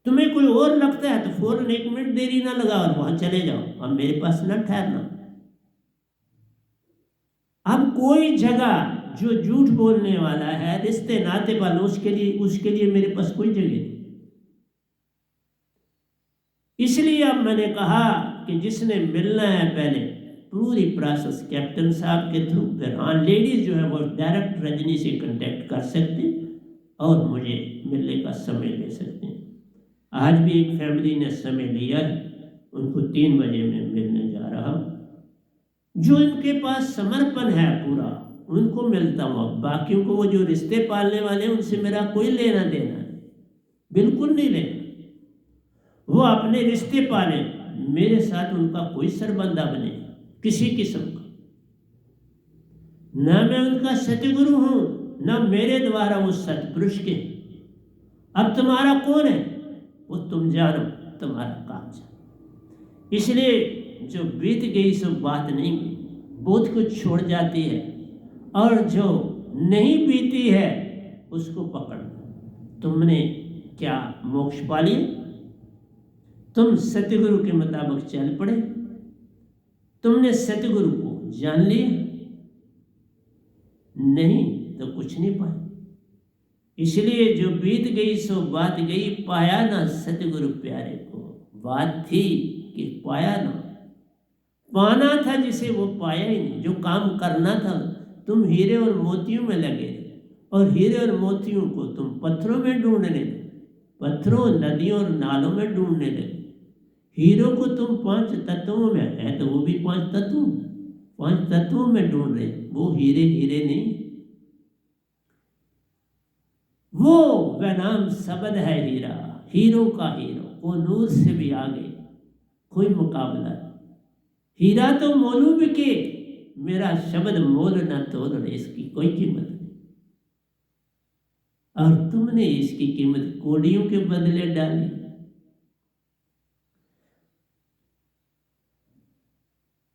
तुम्हें कोई और लगता है तो फौरन 1 मिनट देरी ना लगा और वहां चले जाओ, अब मेरे पास न ठहरना। अब कोई जगह जो झूठ बोलने वाला है, रिश्ते नाते वाले, उसके लिए मेरे पास कोई जगह नहीं। इसलिए अब मैंने कहा कि जिसने मिलना है पहले पूरी प्रोसेस कैप्टन साहब के थ्रू, फिर हाँ लेडीज जो है वो डायरेक्ट रजनी से कांटेक्ट कर सकते और मुझे मिलने का समय ले सकते हैं। आज भी एक फैमिली ने समय लिया है, उनको 3 बजे मैं मिलने जा रहा हूँ। जो इनके पास समर्पण है पूरा, उनको मिलता हूँ। बाकियों को, वो जो रिश्ते पालने वाले हैं, उनसे मेरा कोई लेना देना नहीं, बिल्कुल नहीं लेना। वो अपने रिश्ते पाले, मेरे साथ उनका कोई सरबंधा बने किसी किस्म का। न मैं उनका सतगुरु हूं, न मेरे द्वारा वो सतपुरुष के। अब तुम्हारा कौन है वो तुम जानो, तुम्हारा काम जानो। इसलिए जो बीत गई सो बात नहीं गई, बहुत कुछ छोड़ जाती है, और जो नहीं बीती है उसको पकड़। तुमने क्या मोक्ष पा लिया? तुम सतगुरु के मुताबिक चल पड़े, तुमने सतगुरु को जान लिया? नहीं तो कुछ नहीं पाया। इसलिए जो बीत गई सो बात गई, पाया ना सतगुरु प्यारे को। बात थी कि पाया ना, पाना था जिसे वो पाया ही नहीं। जो काम करना था, तुम हीरे और मोतियों में लगे, और हीरे और मोतियों को तुम पत्थरों में ढूंढने लगे, पत्थरों, नदियों और नालों में ढूंढने लगे। हीरो को तुम 5 तत्वों में है, तो वो भी 5 तत्वों, 5 तत्वों में ढूंढ रहे। वो हीरे हीरे नहीं, वो नाम शब्द है हीरा, हीरो का हीरो, वो नूर से भी आगे कोई मुकाबला नहीं। हीरा तो मोलू बिके, मेरा शब्द मोल न तोल रहे, इसकी कोई कीमत नहीं। और तुमने इसकी कीमत कोड़ियों के बदले डाली।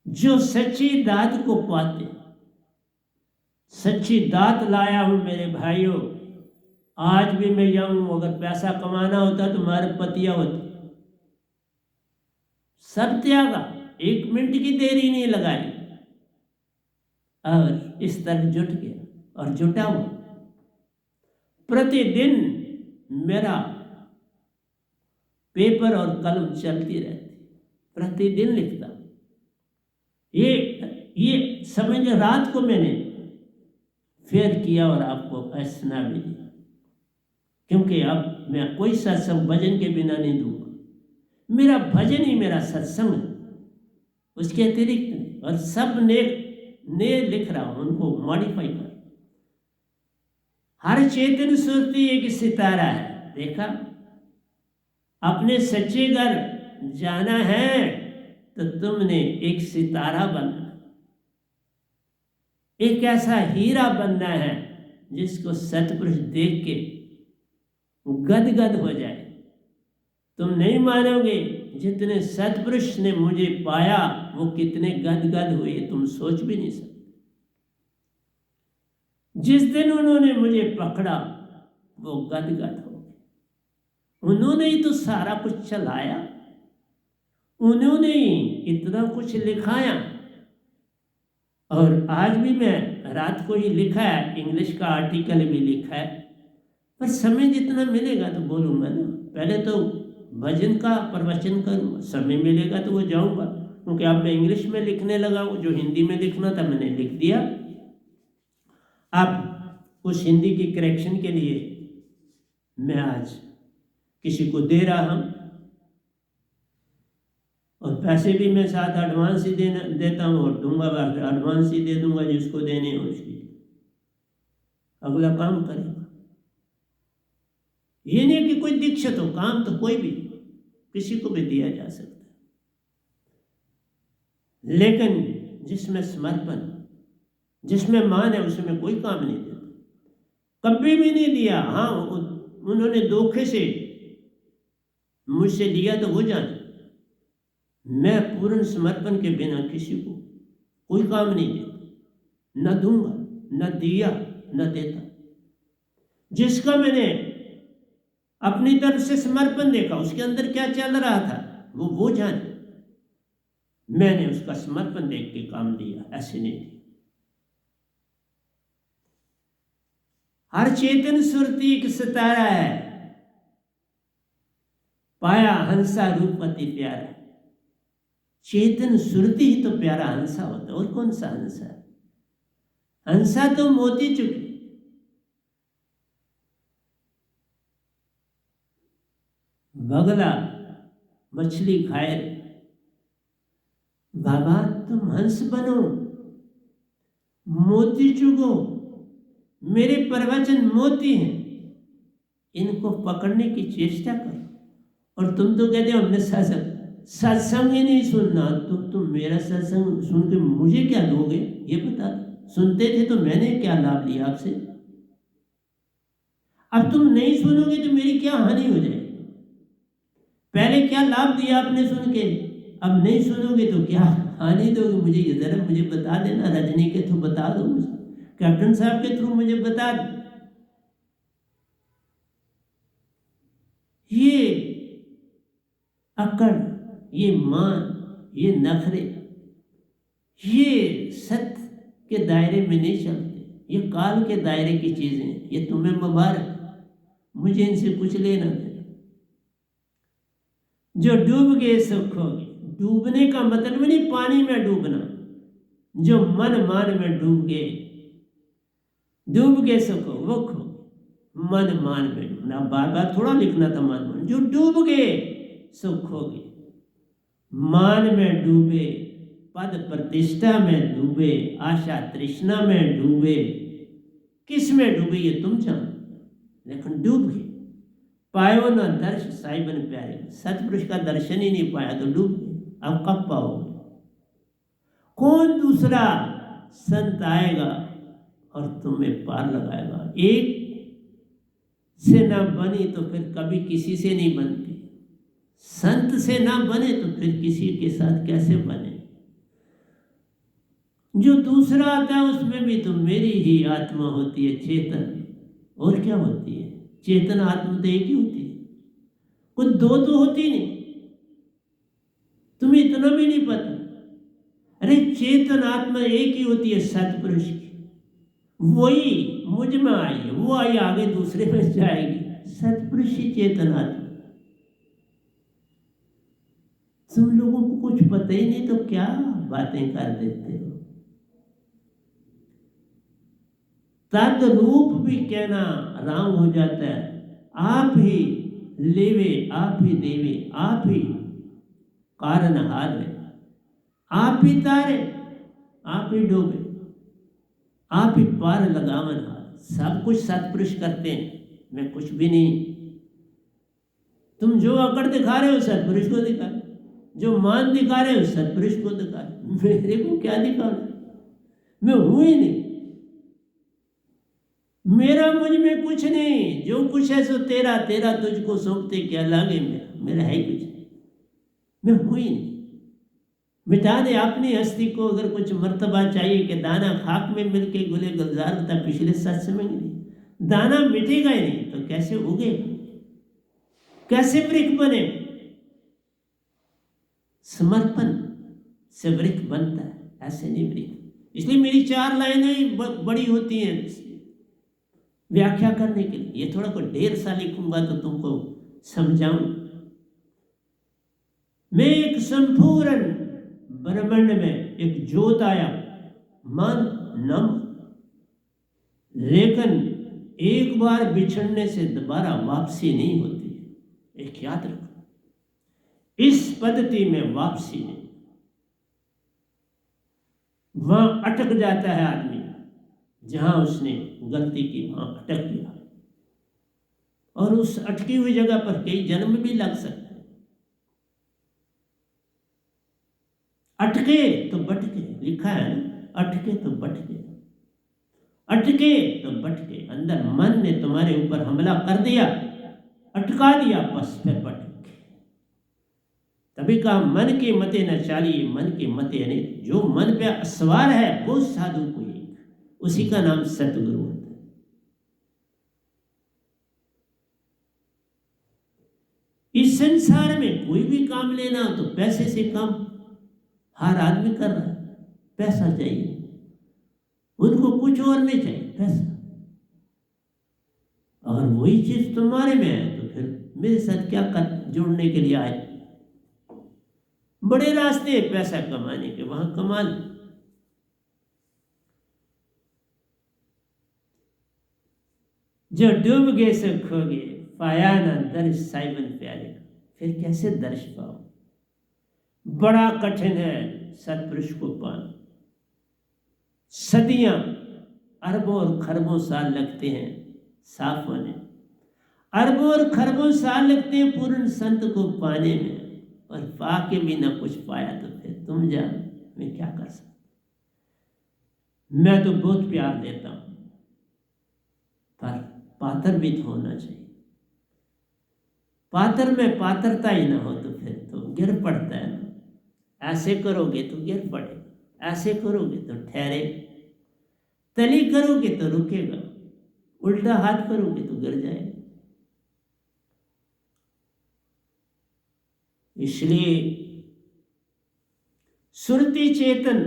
जो सच्ची दात को पाते, सच्ची दात लाया हूं मेरे भाइयों। आज भी मैं यंग हूं, अगर पैसा कमाना होता तुम्हारे पतिया होते, सब त्यागा, 1 मिनट की देरी नहीं लगाई, और इस तरह जुट गया। और जुटा हुआ प्रतिदिन मेरा पेपर और कलम चलती रहती, प्रतिदिन लिखता। ये समझ, रात को मैंने फेयर किया और आपको सुना भी दिया, क्योंकि अब मैं कोई सत्संग भजन के बिना नहीं दूंगा। मेरा भजन ही मेरा सत्संग है, उसके अतिरिक्त नहीं। और सब ने लिख रहा हूं, उनको मॉडिफाई कर। हर चेतन सुरती एक सितारा है। देखा, अपने सच्चे घर जाना है तो तुमने एक सितारा बनना, एक ऐसा हीरा बनना है जिसको सतपुरुष देख के गदगद हो जाए। तुम नहीं मानोगे, जितने सतपुरुष ने मुझे पाया वो कितने गदगद हुए, तुम सोच भी नहीं सकते। जिस दिन उन्होंने मुझे पकड़ा वो गदगद हो गए। उन्होंने ही तो सारा कुछ चलाया, उन्होंने ही इतना कुछ लिखाया। और आज भी मैं रात को ही लिखा है, इंग्लिश का आर्टिकल भी लिखा है, पर समय जितना मिलेगा तो बोलूँगा ना। पहले तो भजन का प्रवचन करूँगा, समय मिलेगा तो वो जाऊँगा, क्योंकि अब मैं इंग्लिश में लिखने लगा हूँ। जो हिंदी में लिखना था मैंने लिख दिया। अब उस हिंदी की करेक्शन के लिए मैं आज किसी को दे रहा हूँ, और पैसे भी मैं साथ एडवांस ही देता हूँ, और दूंगा एडवांस ही दे दूंगा जिसको देने हो उसकी, अगला काम करेगा। ये नहीं कि कोई दीक्षित हो, काम तो कोई भी किसी को भी दिया जा सकता है, लेकिन जिसमें समर्पण, जिसमें मान है, उसमें कोई काम नहीं देता, कभी भी नहीं दिया। हाँ, उन्होंने धोखे से मुझसे लिया तो वो जाने, मैं पूर्ण समर्पण के बिना किसी को कोई काम नहीं देता, न दूंगा, न दिया, न देता। जिसका मैंने अपनी तरफ से समर्पण देखा, उसके अंदर क्या चल रहा था वो जाने, मैंने उसका समर्पण देख के काम दिया, ऐसे नहीं दिया। हर चेतन सुरती एक सितारा है, पाया हंसा रूप अति प्यारा। चेतन सुरती ही तो प्यारा हंसा होता, और कौन सा हंसा है? हंसा तो मोती चुके, बगला मछली खाए। बाबा तुम हंस बनो, मोती चुगो, मेरे प्रवचन मोती हैं, इनको पकड़ने की चेष्टा करो। और तुम तो कहते हो हमने सत्संग ही नहीं सुनना, तो तुम मेरा सत्संग सुन के मुझे क्या दोगे ये बता दो। सुनते थे तो मैंने क्या लाभ लिया आपसे? अब तुम नहीं सुनोगे तो मेरी क्या हानि हो जाएगी? पहले क्या लाभ दिया आपने सुन के, अब नहीं सुनोगे तो क्या हानि दोगे मुझे? ये जरा मुझे बता देना, रजनी के थ्रू बता दो मुझे, कैप्टन साहब के थ्रू मुझे बता दो। ये अकड़, ये मान, ये नखरे, ये सत्य के दायरे में नहीं चलते, ये काल के दायरे की चीजें। ये तुम्हें मुबारक, मुझे इनसे कुछ लेना देना। जो डूब गए सुख हो गए। डूबने का मतलब नहीं पानी में डूबना, जो मन मान में डूब गए सुख हो वो खो, मन मान में डूबना। बार बार थोड़ा लिखना था मान। जो डूब गए सुख हो गए, मान में डूबे, पद प्रतिष्ठा में डूबे, आशा तृष्णा में डूबे। किस में डूबे ये तुम जानो, लेकिन डूब गए। पायो न दर्श साहिबन प्यारे, सतपुरुष का दर्शन ही नहीं पाया तो डूब गए। अब कब पाओगे? कौन दूसरा संत आएगा और तुम्हें पार लगाएगा? एक से ना बनी तो फिर कभी किसी से नहीं बनती, संत से ना बने तो फिर किसी के साथ कैसे बने? जो दूसरा आता है उसमें भी तो मेरी ही आत्मा होती है, चेतन। और क्या होती है? चेतन आत्मा तो एक ही होती है, कुछ दो तो होती नहीं। तुम्हें इतना भी नहीं पता। अरे चेतन आत्मा एक ही होती है, सतपुरुष की। वही मुझ में आई है, वो आई आगे दूसरे में जाएगी। सतपुरुष ही चेतन आत्मा। तुम लोगों को कुछ पता ही नहीं तो क्या बातें कर देते हो? तद रूप भी कहना राम हो जाता है। आप ही लेवे, आप ही देवे, आप ही कारण हार है, आप ही तारे, आप ही डोबे, आप ही पार लगावन हार। सब कुछ सतपुरुष करते हैं, मैं कुछ भी नहीं। तुम जो अकड़ दिखा रहे हो सतपुरुष को दिखा रहे, जो मान दिखा रहे हो सतपुरुष को दिखा रहे। मेरे को क्या दिखा रहे? मैं हूं ही नहीं, मेरा मुझ में कुछ नहीं। जो कुछ है सो तेरा, तेरा तुझको सौंपते क्या लागे मेरा है कुछ नहीं, मैं हूं ही नहीं। मिटा दे अपनी हस्ती को। अगर कुछ मर्तबा चाहिए कि दाना खाक में मिलके गुले गुलजार होता, पिछले सत्संग में दाना मिटेगा ही नहीं तो कैसे उगेगा, कैसे वृक्ष बने? समर्पण से वृक्ष बनता है, ऐसे नहीं वृक्ष। इसलिए मेरी 4 लाइनें बड़ी होती हैं व्याख्या करने के लिए। ये थोड़ा कोई ढेर सा लिखूंगा तो तुमको समझाऊं। मैं एक संपूर्ण ब्रह्मांड में एक ज्योत आया, मन नम, लेकिन एक बार बिछड़ने से दोबारा वापसी नहीं होती है। एक याद रखो, इस पद्धति में वापसी नहीं। वहां अटक जाता है आदमी, जहां उसने गलती की वहां अटक गया, और उस अटकी हुई जगह पर कई जन्म भी लग सकते हैं। अटके तो बटके, लिखा है ना, अटके तो बटके, अटके तो बटके। अंदर मन ने तुम्हारे ऊपर हमला कर दिया, अटका दिया, बस फिर बटके। तभी कहा मन के मते न चालिए, मन के मते अनेक। जो मन पे सवार है वो साधु को एक, उसी का नाम सतगुरु होता है। इस संसार में कोई भी काम लेना हो तो पैसे से काम हर आदमी कर रहा है। पैसा चाहिए, उनको कुछ और नहीं चाहिए, पैसा। अगर वही चीज तुम्हारे में है तो फिर मेरे साथ क्या कर जुड़ने के लिए आए। बड़े रास्ते हैं पैसा कमाने के, वहां कमा लो। जो डूब गए से खो गए, पाया ना दर्श साइबन प्यारे का। फिर कैसे दर्श पाओ? बड़ा कठिन है सत्पुरुष को पाना। सदियां, अरबों और खरबों साल लगते हैं साफ होने, अरबों और खरबों साल लगते हैं पूर्ण संत को पाने में, और पाके भी ना कुछ पाया तो फिर तुम जानो मैं क्या कर सकता। मैं तो बहुत प्यार देता हूं, पर पात्र भी तो होना चाहिए। पात्र में पात्रता ही ना हो तो फिर तो गिर पड़ता है ना। ऐसे करोगे तो गिर पड़ेगा, ऐसे करोगे तो ठहरे, तली करोगे तो रुकेगा, उल्टा हाथ करोगे तो गिर जाएगा। इसलिए सुरति चेतन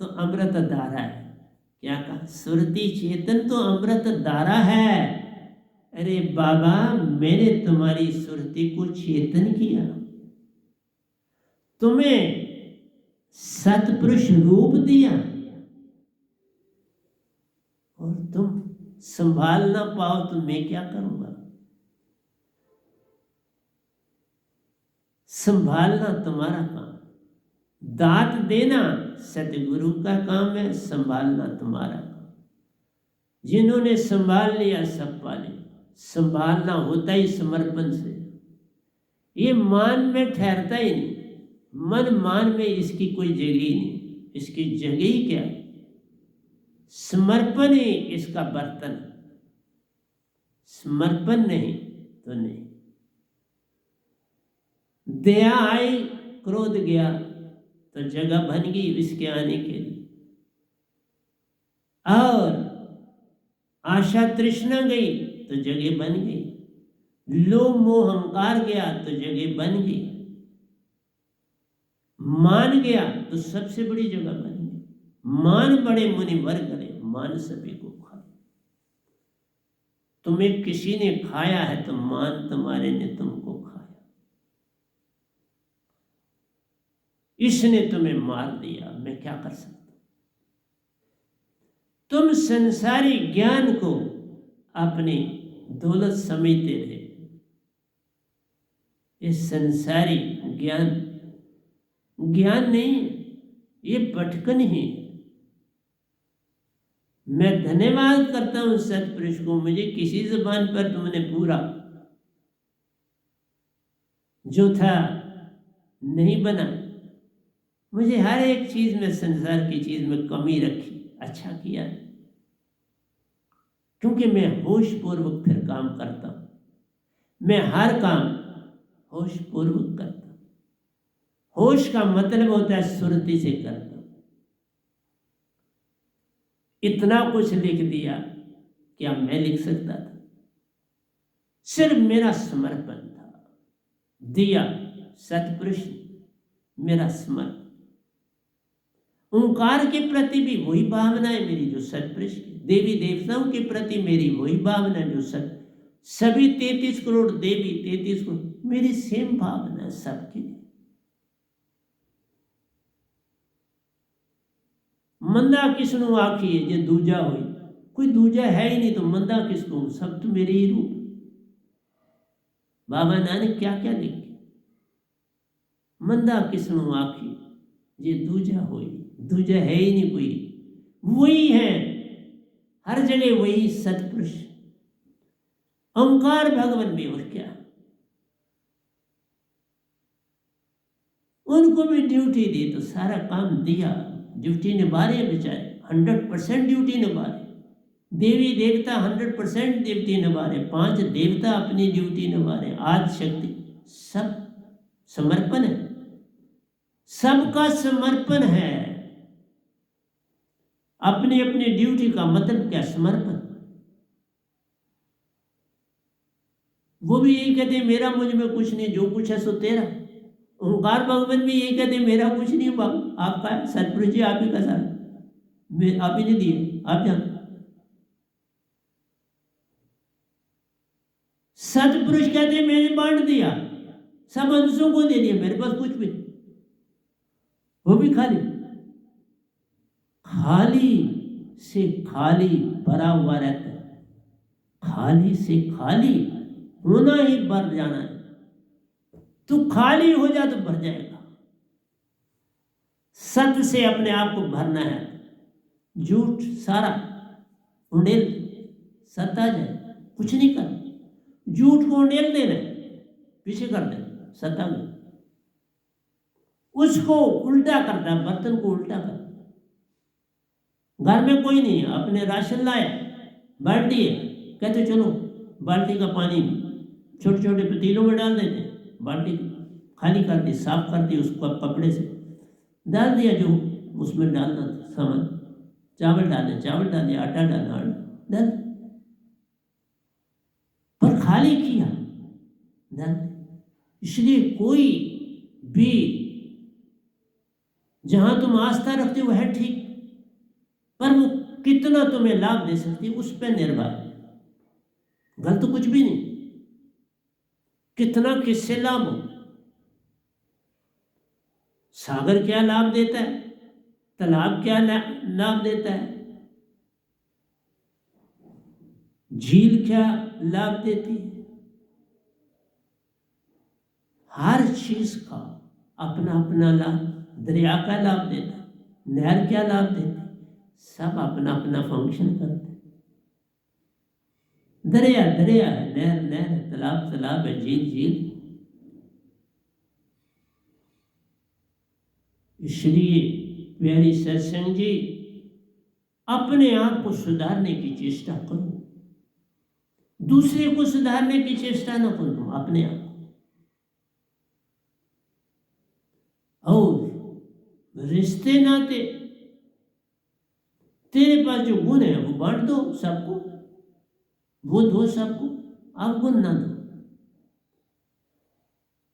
तो अमृत धारा है। क्या कहा? सुरति चेतन तो अमृत धारा है। अरे बाबा, मैंने तुम्हारी सुरति को चेतन किया, तुम्हें सतपुरुष रूप दिया, और तुम संभाल ना पाओ तो मैं क्या करूंगा? संभालना तुम्हारा काम, दात देना सतगुरु का काम है, संभालना तुम्हारा काम। जिन्होंने संभाल लिया सब पा लिया। संभालना होता ही समर्पण से। ये मान में ठहरता ही नहीं, मन मान में इसकी कोई जगह ही नहीं। इसकी जगह ही क्या है? समर्पण ही इसका बर्तन। समर्पण नहीं तो नहीं। दया आई, क्रोध गया, तो जगह बन गई इसके आने के लिए। और आशा तृष्णा गई तो जगह बन गई। लोभ मोह अहंकार गया तो जगह बन गई। मान गया तो सबसे बड़ी जगह बन गई। मान बड़े मुनिवर करे, मान सभी को खाए। तुम्हें किसी ने खाया है तो मान तुम्हारे ने तुमको खाया। इसने तुम्हें मार दिया, मैं क्या कर सकता। तुम संसारी ज्ञान को अपनी दौलत समझते रहे। ये संसारी ज्ञान ज्ञान नहीं, ये भटकन ही। मैं धन्यवाद करता हूं सतपुरुष को, मुझे किसी जबान पर तुमने पूरा जो था नहीं बना। मुझे हर एक चीज में, संसार की चीज में कमी रखी, अच्छा किया, क्योंकि मैं होश पूर्वक फिर काम करता हूं। मैं हर काम होश पूर्वक करता हूं। होश का मतलब होता है सुरति से करता हूं। इतना कुछ लिख दिया, क्या मैं लिख सकता था? सिर्फ मेरा समर्पण था, दिया सतपुरुष ने। मेरा समर्पण। ओंकार के प्रति भी वही भावना है मेरी जो सतपुरुष की, देवी देवताओं के प्रति मेरी वही भावना जो सभी 33 करोड़ देवी 33 करोड़ मेरी सेम भावना है सबके लिए। मंदा किसनु आखिए जे दूजा हुई, कोई दूजा है ही नहीं तो मंदा किसको, सब तो मेरे ही रूप। बाबा नानक क्या क्या लिखे, मंदा किसनु आखी ये दूजा होई, दूजा है ही नहीं कोई, वही है हर जगह, वही सतपुरुष ओंकार भगवान भी। और क्या, उनको भी ड्यूटी दी तो सारा काम दिया, ड्यूटी निभा रहे बेचारे, 100% ड्यूटी निभा रहे। देवी देवता 100% ड्यूटी निभा रहे, 5 देवता अपनी ड्यूटी निभा रहे, आज शक्ति, सब समर्पण है, सबका समर्पण है। अपनी अपनी ड्यूटी का मतलब क्या, समर्पण। वो भी यही कहते हैं मेरा मुझ में कुछ नहीं, जो कुछ है सो तेरा। ओंकार भगवान भी यही कहते हैं मेरा कुछ नहीं बाबू, आपका है, सतपुरुष जी आप ही का सारा, आप ही ने दिए, आप जान। सतपुरुष कहते हैं मैंने बांट दिया, सब अंशों को दे दिया, मेरे पास कुछ भी, वो भी खाली, खाली से खाली भरा हुआ रहता है, खाली से खाली होना ही भर जाना है। तू खाली हो जा तो भर जाएगा। सत्य से अपने आप को भरना है, झूठ सारा उंडेल, सत्य आ जाए, कुछ नहीं कर, झूठ को उंडेल देना, पीछे कर दे, सत्ता में उसको उल्टा करता है, बर्तन को उल्टा कर। घर में कोई नहीं, अपने राशन लाए, बाल्टी है, कहते चलो बाल्टी का पानी छोटे छोटे पतीलों में डाल देते, बाल्टी खाली कर दी, साफ कर दी, उसको कपड़े से डाल दिया जो उसमें डालना था सामान, चावल डाले चावल डाले, आटा डालना आटा डाल, पर खाली किया डाल। इसलिए कोई भी जहां तुम आस्था रखते हो है ठीक, पर वो कितना तुम्हें लाभ दे सकती है उस पर निर्भर है, गलत कुछ भी नहीं, कितना किससे लाभ हो। सागर क्या लाभ देता है, तालाब क्या लाभ देता है, झील क्या लाभ देती है, हर चीज का अपना अपना लाभ, दरिया का लाभ देता है, नहर क्या लाभ देती है, सब अपना अपना फंक्शन करते हैं। दरिया दरिया है, नहर नहर है, तालाब तालाब है, झील झील। इसलिए प्यारी सत्संग जी, अपने आप को सुधारने की चेष्टा करो, दूसरे को सुधारने की चेष्टा न करो, अपने आप। और रिश्ते नाते तेरे पास जो गुण है वो बांट दो सबको, वो दो सबको, आप गुण ना दो,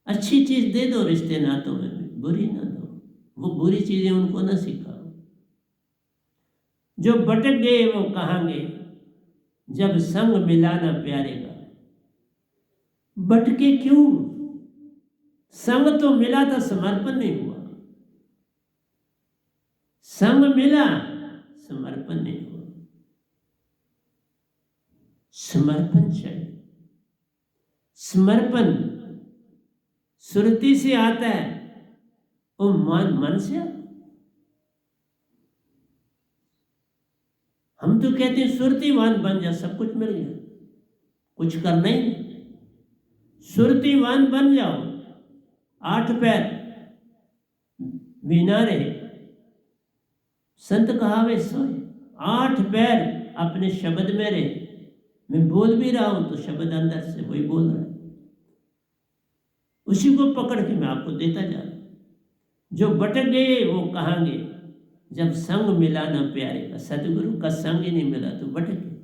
अच्छी चीज दे दो रिश्ते नातों में भी, बुरी ना दो, वो बुरी चीजें उनको ना सिखाओ। जो भटक गए वो कहांगे जब संग मिला ना प्यारे का, भटके क्यों, संग तो मिला था, समर्पण नहीं हुआ, संग मिला समर्पण नहीं हुआ। समर्पण चाहिए, समर्पण सुरति से आता है और मन से आता है। हम तो कहते हैं सुरतिवान बन जा, सब कुछ मिल गया, कुछ करना ही नहीं, सुरतिवान बन जाओ, 8 पैर बिना रहे, संत कहावे सोए, 8 पैर अपने शब्द में रहे। मैं बोल भी रहा हूं तो शब्द अंदर से वही बोल रहा है, उसी को पकड़ के मैं आपको देता जा रहा हूं। जो भटक गए वो कहांगे जब संग मिला ना प्यारे का, सतगुरु का संग ही नहीं मिला तो भटक गए।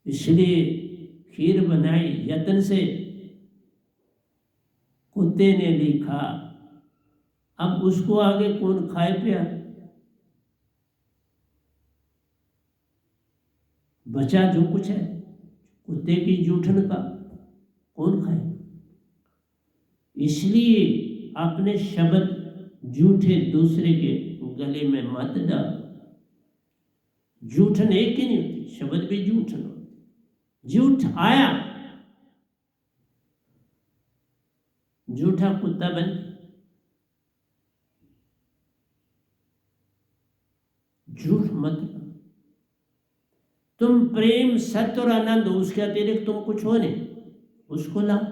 इसलिए खीर बनाई यत्न से, कुत्ते ने लिखा। अब उसको आगे कौन खाए पिया? बचा जो कुछ है कुत्ते की जूठन का कौन खाए? इसलिए अपने शब्द झूठे दूसरे के गले में मत डाल। जूठन एक ही नहीं होती, शब्द भी जूठन होती। झूठ आया, झूठा कुत्ता बन। झूठ मत। तुम प्रेम, सत्य और आनंद, उसके अतिरिक्त तुम कुछ हो नहीं, उसको लाओ।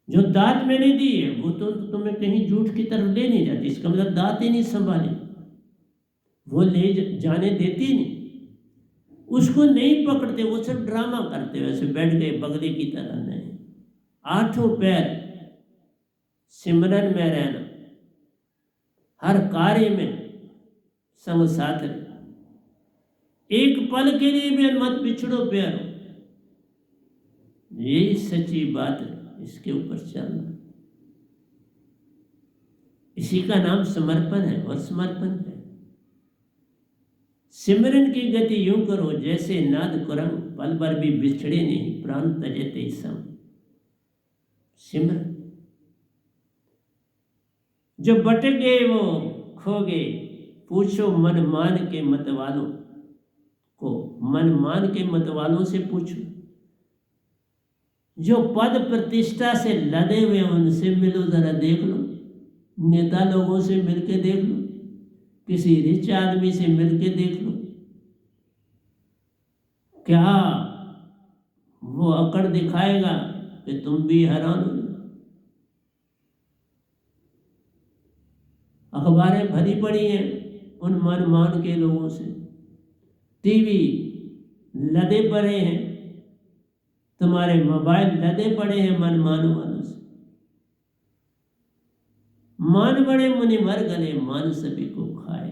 जो दात मैंने दी है वो तो तुम्हें कहीं झूठ की तरफ ले नहीं जाती। इसका मतलब दात ही नहीं संभाले, वो ले जाने देती नहीं, उसको नहीं पकड़ते, वो सब ड्रामा करते, वैसे बैठ गए बगले की तरह। नहीं, आठों पैर सिमरन में रहना, हर कार्य में संग साथ रहे। एक पल के लिए भी मत बिछड़ो प्यारो, यही सच्ची बात है। इसके ऊपर चलना, इसी का नाम समर्पण है। और समर्पण है सिमरन की गति यूं करो जैसे नाद कुरंग, पल भर भी बिछड़े नहीं प्राण तजते सम। सिमरन, जो भटक गए वो खो गए, पूछो मन मान के मत वालों को, मन मान के मत वालों से पूछो। जो पद प्रतिष्ठा से लदे हुए उनसे मिलो, जरा देख लो। नेता लोगों से मिलके देख लो, किसी रिच आदमी से मिलके देख लो, क्या वो अकड़ दिखाएगा कि तुम भी हैरान हो। अखबारें भरी पड़ी हैं उन मनमान के लोगों से, टीवी लदे पड़े हैं, तुम्हारे मोबाइल लदे पड़े हैं मनमान वालों से। मान बड़े मुनि मर गले, मान सभी को खाए।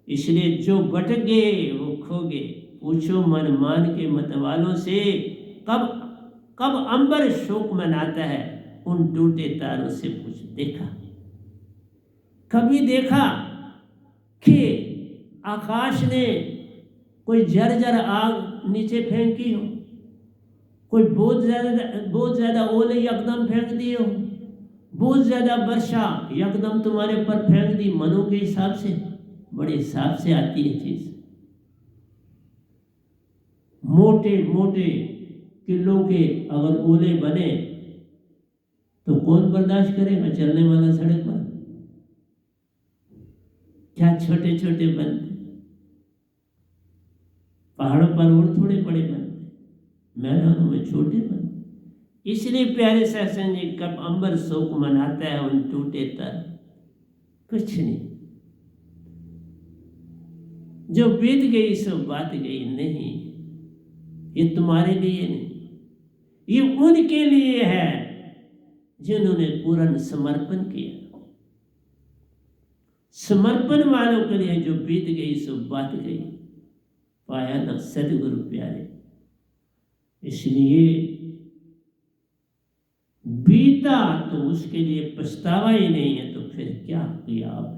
इसलिए जो भटक गए वो खो गए, पूछो मन मान के मत वालों से। कब कब अंबर शोक मनाता है, उन टूटे तारों से पूछ। देखा, कभी देखा कि आकाश ने कोई जर्जर आग नीचे फेंकी हो, कोई बहुत ज्यादा ओले एकदम फेंक दिए हो, बहुत ज्यादा वर्षा एकदम तुम्हारे पर फेंक दी। मनों के हिसाब से, बड़े हिसाब से आती है चीज। मोटे मोटे किलो के अगर ओले बने तो कौन बर्दाश्त करेगा चलने वाला सड़क पर? क्या छोटे छोटे बनते, पहाड़ों पर और थोड़े बड़े बनते, मैदानों में छोटे बनते। इसलिए प्यारे सत्संग जी, कब अंबर शोक मनाता है उन टूटे तर, कुछ नहीं, जो बीत गई सो बात गई। नहीं, ये तुम्हारे लिए नहीं, ये उनके लिए है जिन्होंने पूर्ण समर्पण किया। समर्पण वालों के लिए जो बीत गई सो बात गई, पाया ना सदगुरु प्यारे। इसलिए बीता तो उसके लिए पछतावा ही नहीं है, तो फिर क्या किया आपने?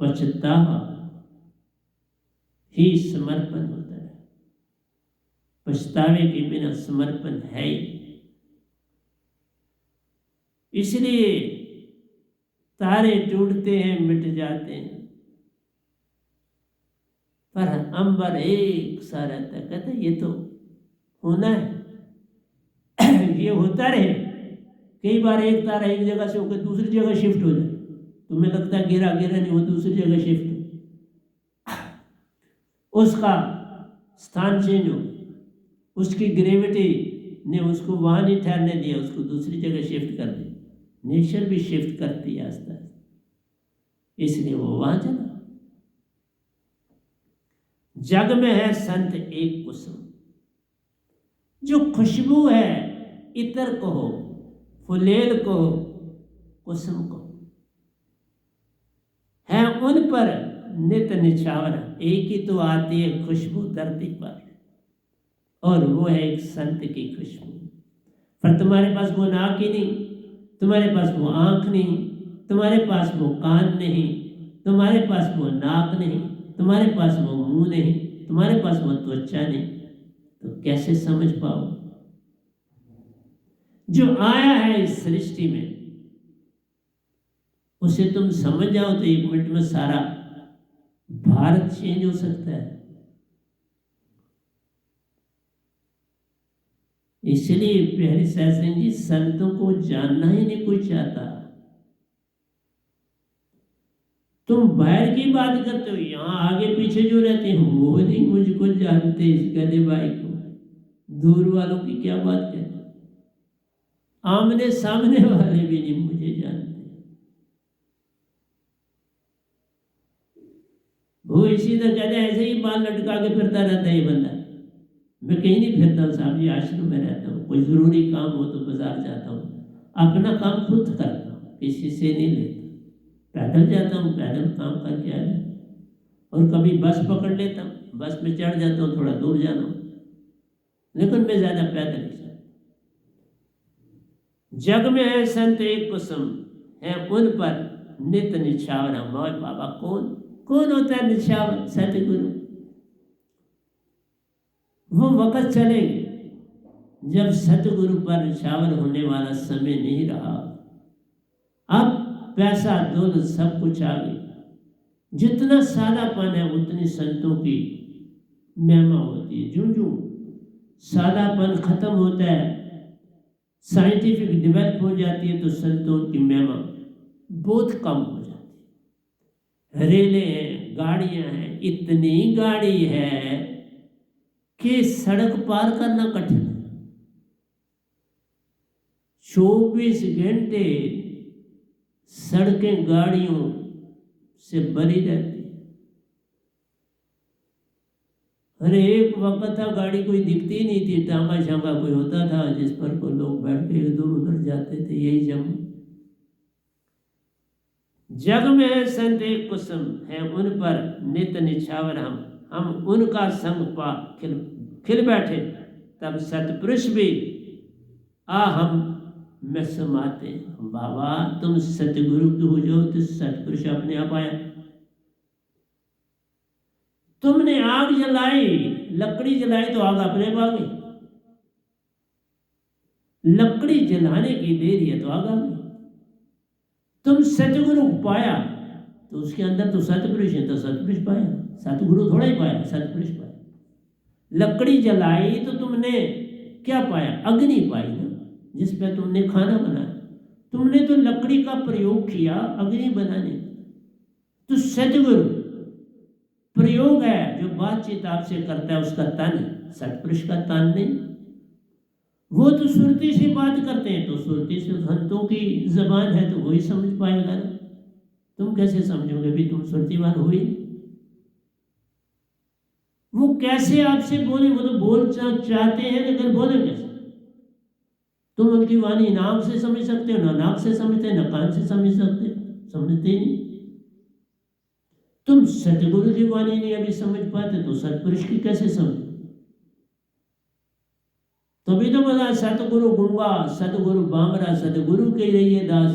पछतावा ही समर्पण होता है, पछतावे के बिना समर्पण है ही। इसलिए तारे टूटते हैं मिट जाते हैं, पर अंबर एक सा रहता है। कहते ये तो होना है, ये होता रहे। कई बार एक तारा एक जगह से होकर दूसरी जगह शिफ्ट हो जाए, तुम्हें लगता है गिरा गिरा नहीं, वो दूसरी जगह शिफ्ट, उसका स्थान चेंज हो, उसकी ग्रेविटी ने उसको वहां नहीं ठहरने दिया, उसको दूसरी जगह शिफ्ट कर दी। नेचर भी शिफ्ट करती है आस्ता आस्ता, इसलिए वो वहां चला। जग में है संत एक कुसुम, जो खुशबू है इतर को हो, फुलेल को, कुसुम को है, उन पर नित निछावर, एक ही तो आती है खुशबू धरती पर, और वो है एक संत की खुशबू। पर तुम्हारे पास वो नाक ही नहीं, तुम्हारे पास वो आंख नहीं, तुम्हारे पास वो कान नहीं, तुम्हारे पास वो नाक नहीं, तुम्हारे पास वो मुंह नहीं, तुम्हारे पास वो त्वचा नहीं, तो कैसे समझ पाओ? जो आया है इस सृष्टि में उसे तुम समझ जाओ तो 1 मिनट में सारा भारत चेंज हो सकता है। इसलिए प्यारे सत्संग जी, संतों को जानना ही नहीं कोई चाहता। तुम बाहर की बात करते हो, यहाँ आगे पीछे जो रहते हैं वो नहीं मुझको जानते, इस गधे भाई को। दूर वालों की क्या बात कहते, आमने सामने वाले भी नहीं मुझे जानते। वो इसी तरह कहते हैं, ऐसे ही बाल लटका के फिरता रहता है ये बंदा। मैं कहीं नहीं फिरता हूँ साहब जी, आश्रम में रहता हूँ। कोई ज़रूरी काम हो तो बाजार जाता हूँ, अपना काम खुद करता हूँ, किसी से नहीं लेता। पैदल जाता हूँ, पैदल काम करके आ जाता हूँ, और कभी बस पकड़ लेता हूँ, बस में चढ़ जाता हूँ, थोड़ा दूर जाना हूँ, लेकिन मैं ज़्यादा पैदल नहीं जाता। जग में है संत एक कुसुम, है उन पर नित निछावर। मोय बाबा कौन होता है निछावर? सतगुरु। वो वक़्त चलेंगे जब सतगुरु पर निछावर होने वाला समय नहीं रहा। अब पैसा दौलत सब कुछ आ गई, जितना सादापन है उतनी संतों की महिमा होती है। जो जो सादापन खत्म होता है, साइंटिफिक डेवलप हो जाती है, तो संतों की महिमा बहुत कम हो जाती है। रेलें हैं, गाड़ियां हैं, इतनी गाड़ी है कि सड़क पार करना कठिन है। 24 घंटे सड़कें गाड़ियों से भरी रहती। अरे एक वक्त था गाड़ी कोई दिखती नहीं थी, टांगा शांगा कोई होता था जिस पर को लोग बैठ के इधर उधर जाते थे, यही जग में है संत एक कुसुम, है उन पर नित निछावर। हम उनका संग पा खिल बैठे, तब सतपुरुष भी आ हम में समाते। बाबा तुम सतगुरु की हो जाओ तो सतपुरुष अपने आप आया। तुमने आग जलाई, लकड़ी जलाई तो आग अपने आप आ गई। लकड़ी जलाने की देरी है तो आग आ गई। तुम सतगुरु पाया तो उसके अंदर तो सतपुरुष है, तो सतपुरुष पाया। सतगुरु थोड़ा ही पाया, सतपुरुष पाया। लकड़ी जलाई तो तुमने क्या पाया? अग्नि पाई ना, जिस पे तुमने खाना बनाया। तुमने तो लकड़ी का प्रयोग किया अग्नि बनाने। तो सतगुरु प्रयोग है, जो बातचीत आपसे करता है उसका तन है, सतपुरुष का तन नहीं। वो तो सुरती से बात करते हैं, तो सुरती से संतों की जबान है तो वही समझ पाएगा ना। तुम कैसे समझोगे भी? तुम सुरतीवान हो ही नहीं। वो कैसे आपसे बोले? वो तो बोल चाहते हैं लेकिन बोले कैसे? तुम उनकी वाणी नाक से समझ सकते हो? ना नाक से समझते, ना कान से समझ सकते, समझते ही नहीं। तुम सतगुरु की वाणी नहीं अभी समझ पाते तो सतपुरुष की कैसे समझ? तभी तो बोला सतगुरु गूंगा, सतगुरु बामरा, सतगुरु के रहिए दास।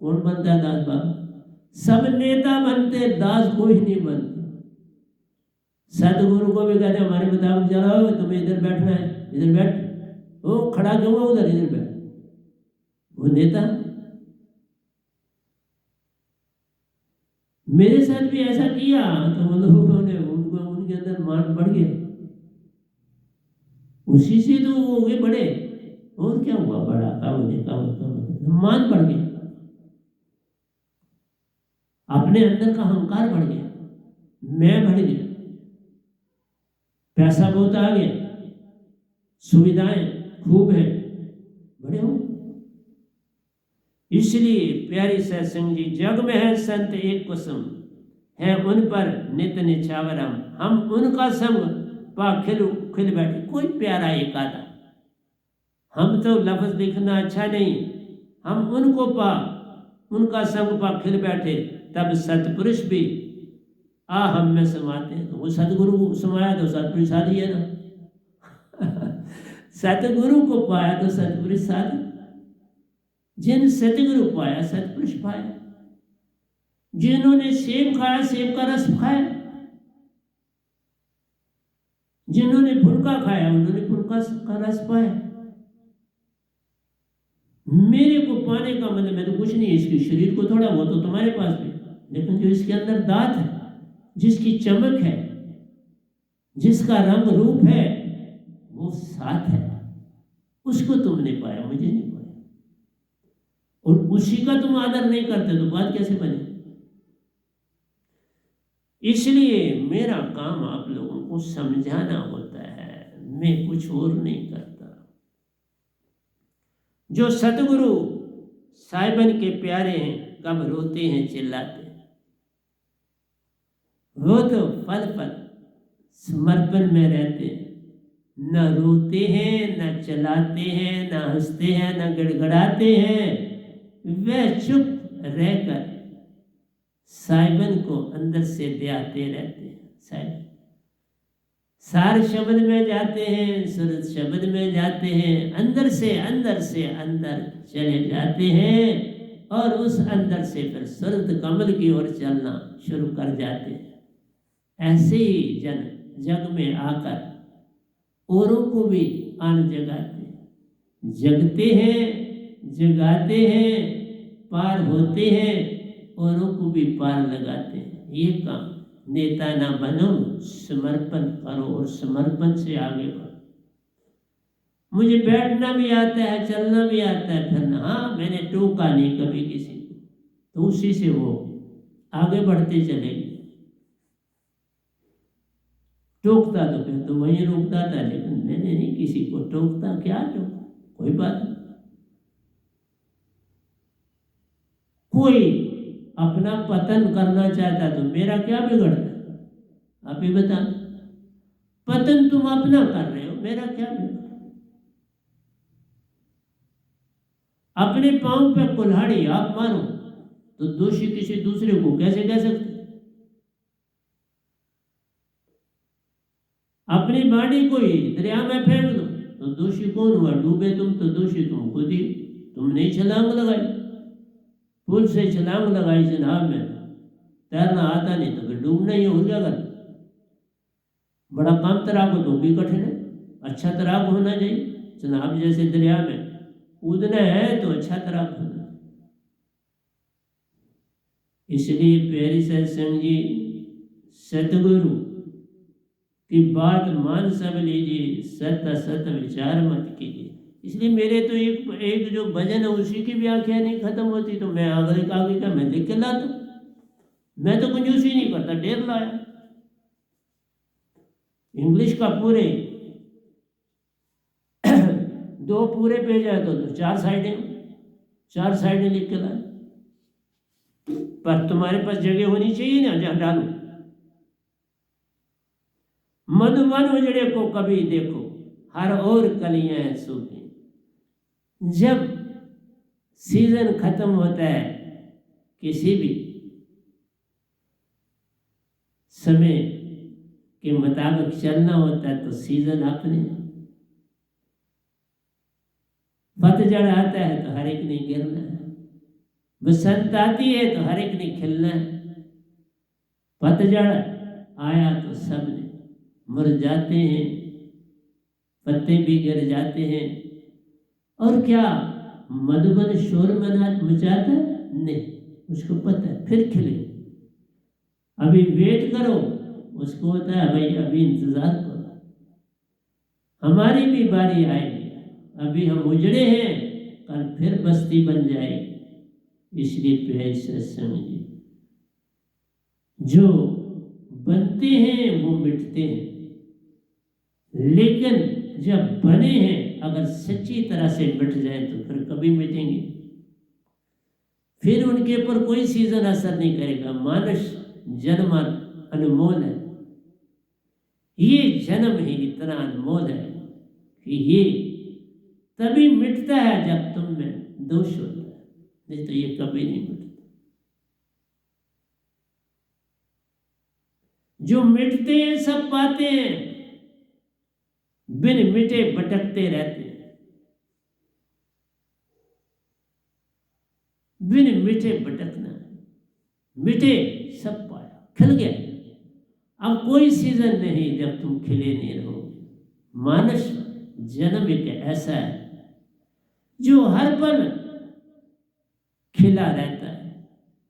कौन बनता है दास बाबा? सब नेता बनते, दास कोई नहीं बनते। सतगुरु को भी कहते हमारे मुताबिक चलाओ, तुम्हें इधर बैठना है, इधर बैठ। वो खड़ा क्यों हुआ उधर, इधर बैठ। वो नेता। मेरे साथ भी ऐसा किया तो वो लोगों ने उनको उनके अंदर मान बढ़ गया, उसी से तो वो हुए बड़े। और क्या हुआ? बड़ा का मान बढ़ गया, अपने अंदर का अहंकार बढ़ गया, मैं बढ़ गया, पैसा बहुत आ गया, सुविधाएं खूब है, बड़े हो। इसलिए प्यारी सत्संग जी, जग में है संत एक कुसुम, है उन पर नित निछावर। हम उनका संग पा खिल बैठे। कोई प्यारा एक आधा, हम तो लफ्ज लिखना अच्छा नहीं, हम उनको पा उनका संग पा खिल बैठे, तब सतपुरुष भी हम में समाते हैं। तो वो सतगुरु को समाया तो सतपुरुष साधी है ना। सतगुरु को पाया तो सतपुरुष साधी। जिन सतगुरु पाया सतपुरुष पाया। जिन्होंने सेब खाया सेब का रस खाया, जिन्होंने फुलका खाया उन्होंने फुलका का रस पाया। मेरे को पाने का मतलब मैं तो कुछ नहीं, इसके शरीर को थोड़ा, वो तो तुम्हारे पास भी, लेकिन जो इसके अंदर दांत है, जिसकी चमक है, जिसका रंग रूप है, वो साथ है, उसको तुमने पाया, मुझे नहीं पाया। और उसी का तुम आदर नहीं करते तो बात कैसे बने। इसलिए मेरा काम आप लोगों को समझाना होता है, मैं कुछ और नहीं करता। जो सतगुरु साहिबन के प्यारे हैं कब रोते हैं चिल्लाते हैं, वो तो पल पल समर्पण में रहते हैं, न रोते हैं न चलाते हैं न हंसते हैं न गड़गड़ाते हैं। वे चुप रहकर साहिबन को अंदर से दयाते रहते हैं। साहिब सार शब्द में जाते हैं, सूरत शब्द में जाते हैं, अंदर से अंदर चले जाते हैं और उस अंदर से फिर सूरत कमल की ओर चलना शुरू कर जाते हैं। ऐसे ही जन जग में आकर औरों को भी अन्न जगाते हैं, जगते हैं, जगाते हैं, पार होते हैं, औरों को भी पार लगाते हैं। ये काम नेता ना बनो, समर्पण करो और समर्पण से आगे बढ़ो। मुझे बैठना भी आता है, चलना भी आता है, फिर ना, हाँ मैंने टोका नहीं कभी किसी को, तो उसी से वो आगे बढ़ते चलेंगे। टोकता तो फिर तो वही रोकता था, लेकिन मैंने नहीं किसी को टोकता, क्या टोका, कोई बात नहीं। कोई अपना पतन करना चाहता तो मेरा क्या बिगड़ता, आप ही बता। पतन तुम अपना कर रहे हो, मेरा क्या बिगड़ा। अपने पांव पे कुल्हाड़ी आप मारो तो दोषी किसी दूसरे को कैसे कह सकते। अपनी बाड़ी को ही दरिया में फेंक दो तो दोषी कौन हुआ, डूबे तुम तो दोषी तुम खुद ही। तुमने छलांग लगाई, पुल से छलांग लगाई जनाब में, तैरना आता नहीं तो फिर डूबना ही हो जाएगा। बड़ा काम तैराक तो भी कठिन है, अच्छा तैराक होना चाहिए। जनाब जैसे दरिया में कूदना है तो अच्छा तैराक होना। इसलिए प्यारी सत्संग जी, सतगुरु की बात मान सब लीजिए, सत असत विचार मत कीजिए। इसलिए मेरे तो एक जो भजन है उसी की व्याख्या नहीं खत्म होती, तो मैं आगे का मैं लिख के लाता। मैं तो कंजूसी नहीं करता, ढेर लाया। इंग्लिश का पूरे 2 पूरे पेज है तो 4 साइडें लिख के लाए। पर तुम्हारे पास जगह होनी चाहिए ना जहाँ डालू। मधुवन उजड़े को कभी देखो, हर और कलियां सूखी। जब सीजन खत्म होता है, किसी भी समय के मुताबिक चलना होता है, तो सीजन अपने। पतझड़ आता है तो हर एक ने गिरना है, बसंत आती है तो हर एक ने खिलना है। पतझड़ आया तो सब ने मुरझाते हैं, पत्ते भी गिर जाते हैं। और क्या मधुबन शोर मचाता नहीं, उसको पता है फिर खिले। अभी वेट करो, उसको होता है भाई अभी इंतजार करो, हमारी भी बारी आएगी। अभी हम उजड़े हैं, कल फिर बस्ती बन जाएगी। इसलिए प्यारे सत्संग जी, जो बनते हैं वो मिटते हैं, लेकिन जब बने हैं अगर सच्ची तरह से मिट जाए तो फिर कभी मिटेंगे। फिर उनके ऊपर कोई सीजन असर नहीं करेगा। मानस जन्म अनमोल है, ये जन्म ही इतना अनमोल है कि ये तभी मिटता है जब तुम में दोष होता है, नहीं तो ये कभी नहीं मिटता। जो मिटते हैं सब पाते हैं, बिन मिटे भटकते रहते हैं, बिन मिटे भटकना, मिटे सब पाया, खिल गया। अब कोई सीजन नहीं जब तुम खिले नहीं रहोगे। मानस जन्म एक ऐसा है जो हर पल खिला रहता है,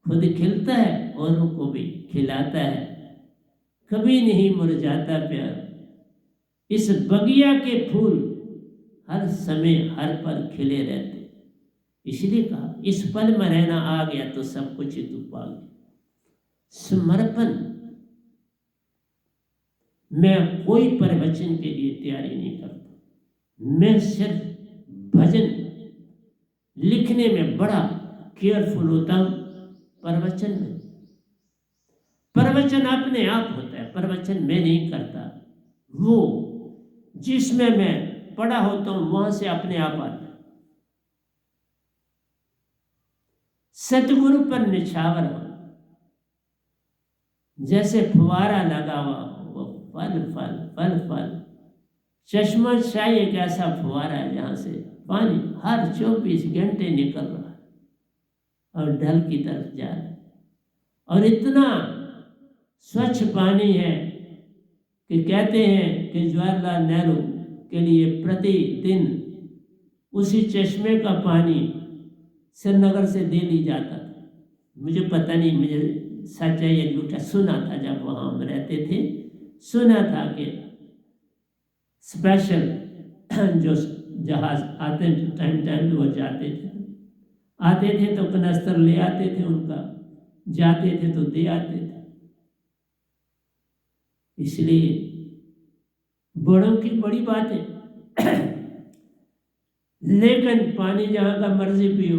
खुद खिलता है औरों को भी खिलाता है, कभी नहीं मुरझाता प्यार। इस बगिया के फूल हर समय हर पल खिले रहते, इसलिए कहा इस पल में रहना आ गया तो सब कुछ ही तू पा गया। समर्पण, मैं कोई प्रवचन के लिए तैयारी नहीं करता, मैं सिर्फ भजन लिखने में बड़ा केयरफुल होता हूं। प्रवचन में, प्रवचन अपने आप होता है, प्रवचन मैं नहीं करता, वो जिसमें मैं पढ़ा होता हूं वहां से अपने आप आता है। सतगुरु पर निछावर हो, जैसे फुवारा लगा हुआ वो फल फल फल फल। चश्मा शाही एक ऐसा फुवारा है जहां से पानी हर 24 घंटे निकल रहा है और ढल की तरफ जा रहा है, और इतना स्वच्छ पानी है कि कहते हैं कि जवाहरलाल नेहरू के लिए प्रतिदिन उसी चश्मे का पानी श्रीनगर से दिल्ली जाता था। मुझे पता नहीं, मुझे सच है या झूठा, सुना था जब वहाँ हम रहते थे, सुना था कि स्पेशल जो जहाज आते टाइम टाइम पे वो जाते थे, आते थे तो कनस्तर ले आते थे उनका, जाते थे तो दे आते थे। इसलिए बड़ों की बड़ी बात है। लेकिन पानी जहाँ का मर्जी पियो,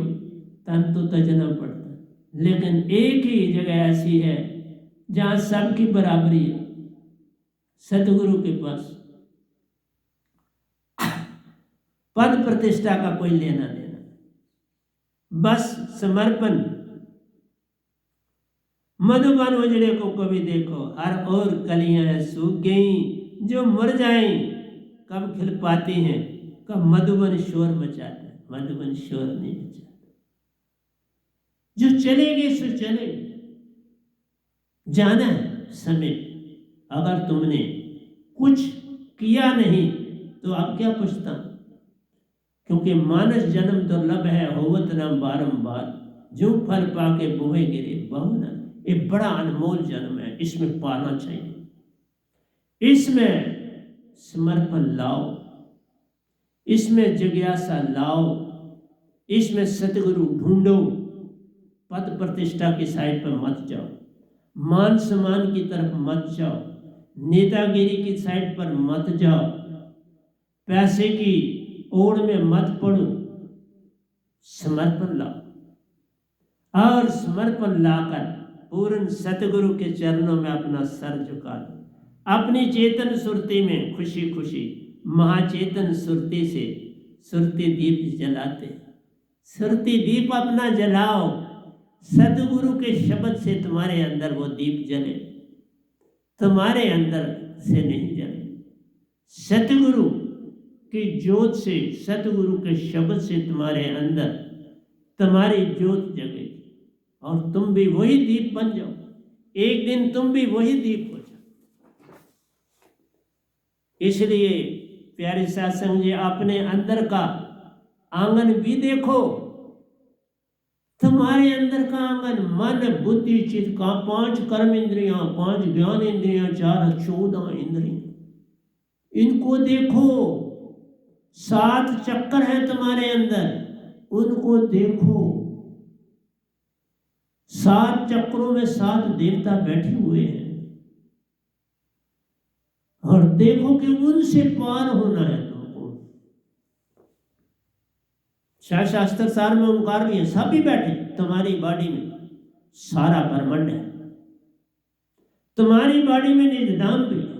तन तो तजना पड़ता है। लेकिन एक ही जगह ऐसी है जहाँ सबकी बराबरी है, सतगुरु के पास पद प्रतिष्ठा का कोई लेना देना, बस समर्पण। मधुबन उजड़े को कभी देखो, हर और कलियां सूख गई, जो मर जाएं कब खिल पाती हैं, कब मधुबन शोर मचाता है, मधुबन शोर नहीं मचाता। जो चलेगी सो चले, जाना है समय। अगर तुमने कुछ किया नहीं तो अब क्या पूछता, क्योंकि मानस जन्म दुर्लभ है, होवत न बारंबार, जो फल पाके बोहे गिरे बहु न। ये बड़ा अनमोल जन्म है, इसमें पाना चाहिए, इसमें समर्पण लाओ, इसमें जिज्ञासा लाओ, इसमें सतगुरु ढूंढो। पद प्रतिष्ठा की साइड पर मत जाओ, मान सम्मान की तरफ मत जाओ, नेतागिरी की साइड पर मत जाओ, पैसे की ओर में मत पड़ो। समर्पण लाओ और समर्पण लाकर पूर्ण सतगुरु के चरणों में अपना सर झुका दो। अपनी चेतन सुरती में खुशी खुशी महाचेतन सुरती से सुरती दीप जलाते, सुरती दीप अपना जलाओ, सतगुरु के शब्द से तुम्हारे अंदर वो दीप जले, तुम्हारे अंदर से नहीं जले। सतगुरु की ज्योत से, सतगुरु के शब्द से तुम्हारे अंदर तुम्हारी ज्योत जगेगी और तुम भी वही दीप बन जाओ। एक दिन तुम भी वही दीप हो जाओ। इसलिए प्यारे सत्संग जी, अपने अंदर का आंगन भी देखो। तुम्हारे अंदर का आंगन मन बुद्धि चित्त का 5 कर्म इंद्रियां, 5 ज्ञान इंद्रियां, 4 14 इंद्रियां, इनको देखो। 7 चक्कर है तुम्हारे अंदर, उनको देखो। 7 चक्रों में 7 देवता बैठे हुए हैं, और देखो कि उनसे पार होना है तुमको। शास्त्र सार में ओंकार भी है, सब भी बैठे तुम्हारी बॉडी में, सारा ब्रह्मांड है तुम्हारी बॉडी में, निजधाम भी है।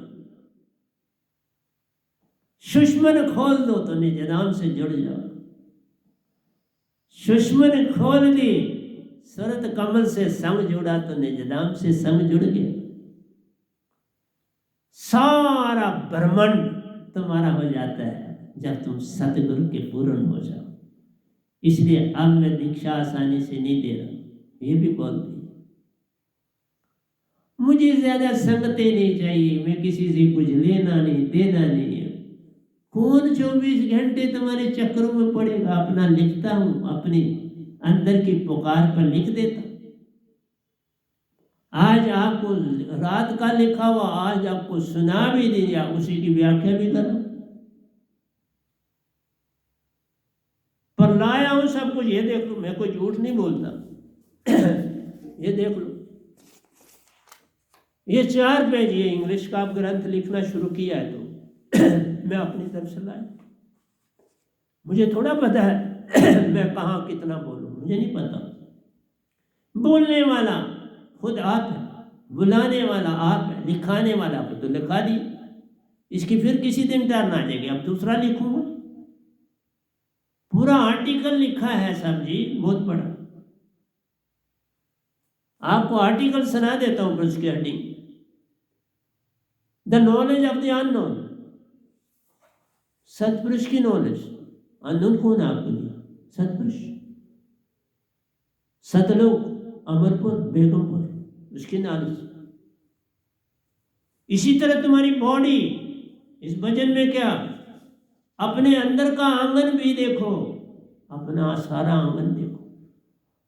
सुषमन खोल दो तो निजधाम से जुड़ जाओ। सुषमन खोल दी, शरत कमल से संग जुड़ा तो निजधाम से संग जुड़ गया। सारा ब्रह्मांड तुम्हारा हो जाता है जब तुम सतगुरु के पूर्ण हो जाओ। इसलिए अब मैं दीक्षा आसानी से नहीं दे रहा, ये भी बोल दी। मुझे ज्यादा संगतें नहीं चाहिए, मैं किसी से कुछ लेना नहीं देना नहीं है। कौन 24 घंटे तुम्हारे चक्रों में पड़ेगा? अपना लिखता हूं, अपनी अंदर की पुकार पर लिख देता। आज आपको रात का लिखा हुआ आज आपको सुना भी दिया, उसी की व्याख्या भी करो। पर लाया हूं सब कुछ, ये देख लो, मैं कोई झूठ नहीं बोलता। ये देख लो, ये 4 पेज, ये इंग्लिश का आप ग्रंथ लिखना शुरू किया है तो मैं अपनी तरफ से लाया। मुझे थोड़ा पता है मैं कहाँ कितना बोलूं, मुझे नहीं पता। बोलने वाला खुद आप है, बुलाने वाला आप है, लिखाने वाला आप है, तो लिखा दी। इसकी फिर किसी दिन टर्न आ जाएगी, अब दूसरा लिखूंगा। पूरा आर्टिकल लिखा है साहब जी, बहुत बड़ा। आपको आर्टिकल सुना देता हूं ब्रज की हड्डी। The knowledge of the unknown, सतपुरुष की नॉलेज। अननोन कौन है आपको दिया? सतपुरुष। सतलोक, अमरपुर, बेगमपुर, उसकी नॉलेज। इसी तरह तुम्हारी बॉडी, इस भजन में क्या, अपने अंदर का आंगन भी देखो, अपना सारा आंगन देखो।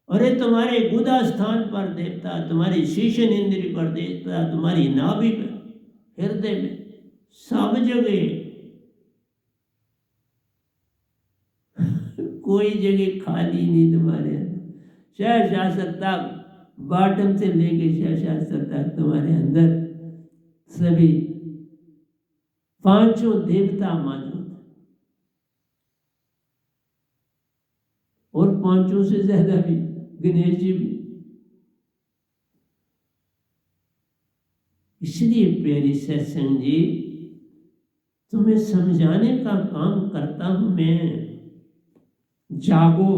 अरे तुम्हारे गुदा स्थान पर देवता, तुम्हारी शीशन इंद्री पर देवता, तुम्हारी नाभि पर, हृदय में, सब जगह कोई जगह खाली नहीं तुम्हारे अंदर। शास्त्र तक, बॉटम से लेके शास्त्र तक तुम्हारे अंदर सभी 5 देवता मौजूद, और 5 से ज्यादा भी, गणेश जी भी। इसलिए प्यारी सत्संग जी, तुम्हें समझाने का काम करता हूं मैं। जागो,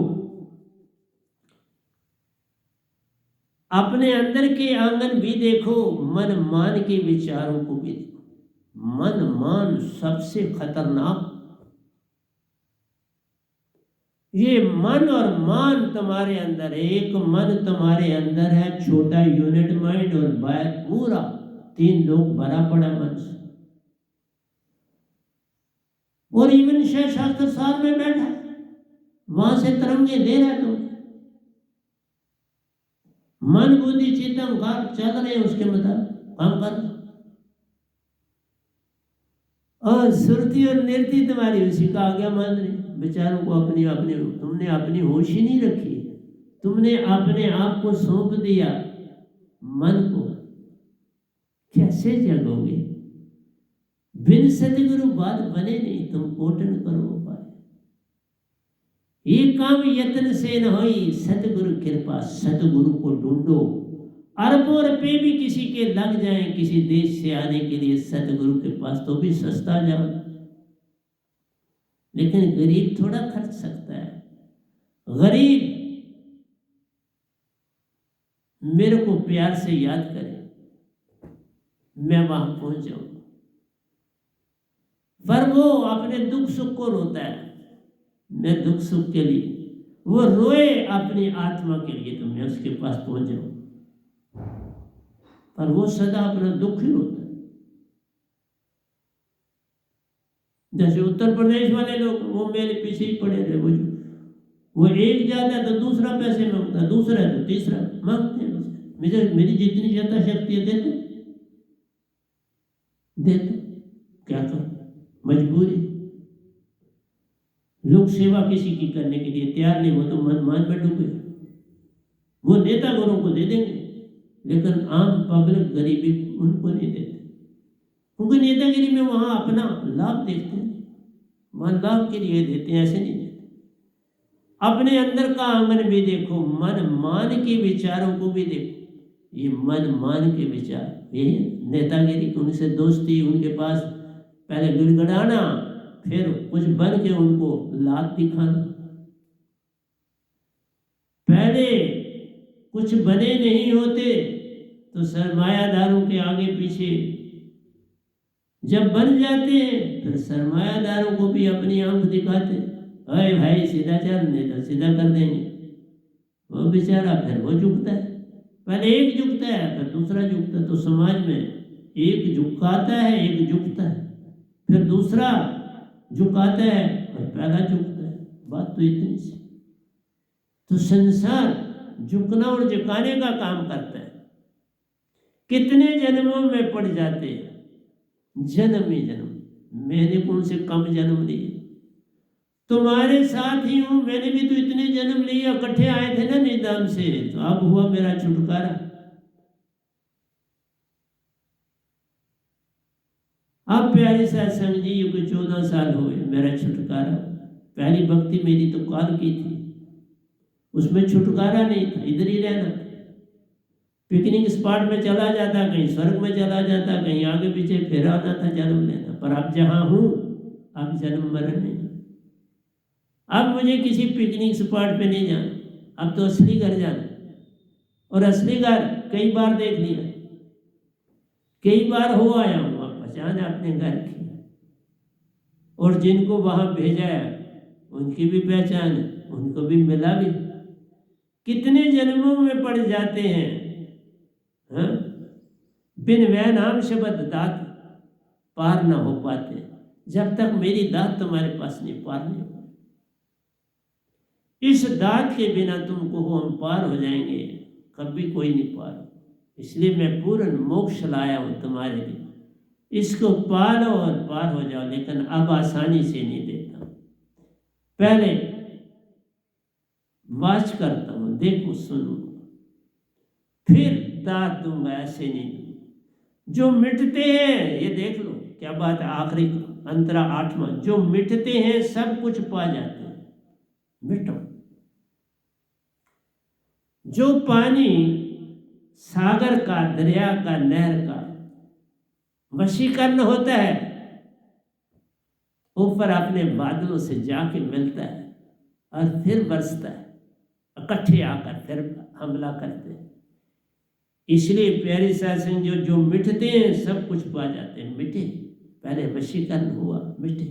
अपने अंदर के आंगन भी देखो, मन मान के विचारों को भी देखो। मन मान सबसे खतरनाक। ये मन और मान तुम्हारे अंदर है। एक मन तुम्हारे अंदर है, छोटा यूनिट माइंड, और बाहर पूरा 3 लोग भरा पड़ा मन से। और इवन शास्त्र सार में बैठा, वहां से तरंगे दे रहा है तुम। मन बुद्धि चित्त अहंकार चल रहे हैं, उसके मुताबिक काम कर। और सुरती और निर्ति तुम्हारी उसी का आज्ञा मान रही। बेचारों को अपनी अपनी, तुमने अपनी होश ही नहीं रखी। तुमने अपने आप को सौंप दिया मन को। कैसे जगोगे? बिन सतगुरु बात बने नहीं, तुम कोटन करो उपाय। ये काम यत्न से न होई, सतगुरु कृपा, सतगुरु को ढूंढो। अरबों रुपए भी किसी के लग जाए किसी देश से आने के लिए सतगुरु के पास, तो भी सस्ता जाओ। लेकिन गरीब थोड़ा खर्च सकता है। गरीब मेरे को प्यार से याद करे, मैं वहां पहुंच जाऊं। पर वो अपने दुख सुख को रोता है, मैं दुख सुख के लिए, वो रोए अपनी आत्मा के लिए, तो मैं उसके पास पहुंच जाऊं। पर वो सदा अपना दुख ही रोता है। जैसे उत्तर प्रदेश वाले लोग, वो मेरे पीछे ही पड़े रहे। वो एक जाता है तो दूसरा पैसे मांगता, दूसरा है तो तीसरा मांगते हैं। मेरी जितनी यथा शक्ति है देते देते, क्या करूं, मजबूरी। लोक सेवा किसी की करने के लिए तैयार नहीं, वो तो मान में डूबे। वो नेता गुरु को दे देंगे, लेकिन आम पब्लिक गरीबी उनको नहीं देते, क्योंकि नेतागिरी में वहां अपना लाभ देखते हैं, वहां लाभ के लिए देते हैं, ऐसे नहीं देते। अपने अंदर का आंगन भी देखो, मन मान के विचारों को भी देखो। ये मन मान के विचार, ये नेतागिरी, उनसे दोस्ती, उनके पास पहले गिड़गड़ाना, फिर कुछ बन के उनको लाभ दिखाना। पहले कुछ बने नहीं होते तो सरमायादारों के आगे पीछे जब बन जाते हैं फिर सरमायादारों को भी अपनी आंख दिखाते, अरे भाई सीधा चल, नहीं तो सीधा कर देंगे। वो बेचारा फिर वो झुकता है, पहले एक झुकता है फिर दूसरा झुकता है। तो समाज में एक झुकाता है, एक झुकता है, फिर दूसरा झुकाता है और पहला झुकता है। बात तो इतनी सी। तो संसार झुकना और झुकाने का काम करता है। कितने जन्मों में पड़ जाते हैं, जन्म ही जन्म। मैंने कौन से कम जन्म लिए, तुम्हारे साथ ही हूं, मैंने भी तो इतने जन्म लिए, इकट्ठे आए थे ना निदान से, तो अब हुआ मेरा छुटकारा। अब प्यारे सत्संग जी को 14 साल हो गए, मेरा छुटकारा। पहली भक्ति मेरी तो काल की थी, उसमें छुटकारा नहीं था, इधर ही रहना था। पिकनिक स्पॉट में चला जाता, कहीं स्वर्ग में चला जाता, कहीं आगे पीछे फेरा आना था, जन्म लेना। पर अब जहां हूं, अब जन्म मरण नहीं। अब मुझे किसी पिकनिक स्पॉट पे नहीं जाना, अब तो असली घर जाना। और असली घर कई बार देख लिया, कई बार हो आया हूं, अब पहचान है अपने घर की। और जिनको वहां भेजा है उनकी भी पहचान है, उनको भी मिला भी। कितने जन्मों में पड़ जाते हैं, हाँ? बिन वह नाम शब्द दात पार ना हो पाते, जब तक मेरी दात तुम्हारे पास नहीं, पार नहीं हो। इस दात के बिना तुमको हम पार हो जाएंगे, कभी कोई नहीं पार। इसलिए मैं पूर्ण मोक्ष लाया हूं तुम्हारे लिए, इसको पालो और पार हो जाओ। लेकिन अब आसानी से नहीं देता, पहले वाच करता हूं, देखो सुनो, फिर दात दूंगा, ऐसे नहीं दूंगा। जो मिटते हैं, ये देख लो क्या बात है, आखिरी अंतरा 8वां, जो मिटते हैं सब कुछ पा जाते हैं। मिटो। जो पानी सागर का, दरिया का, नहर का वशीकरण होता है, ऊपर अपने बादलों से जाके मिलता है और फिर बरसता है, इकट्ठे आकर फिर हमला करते हैं। इसलिए प्यारी सत्संग जो मिटते हैं सब कुछ पा जाते हैं। मिटे, पहले वशीकरण हुआ, मिटे,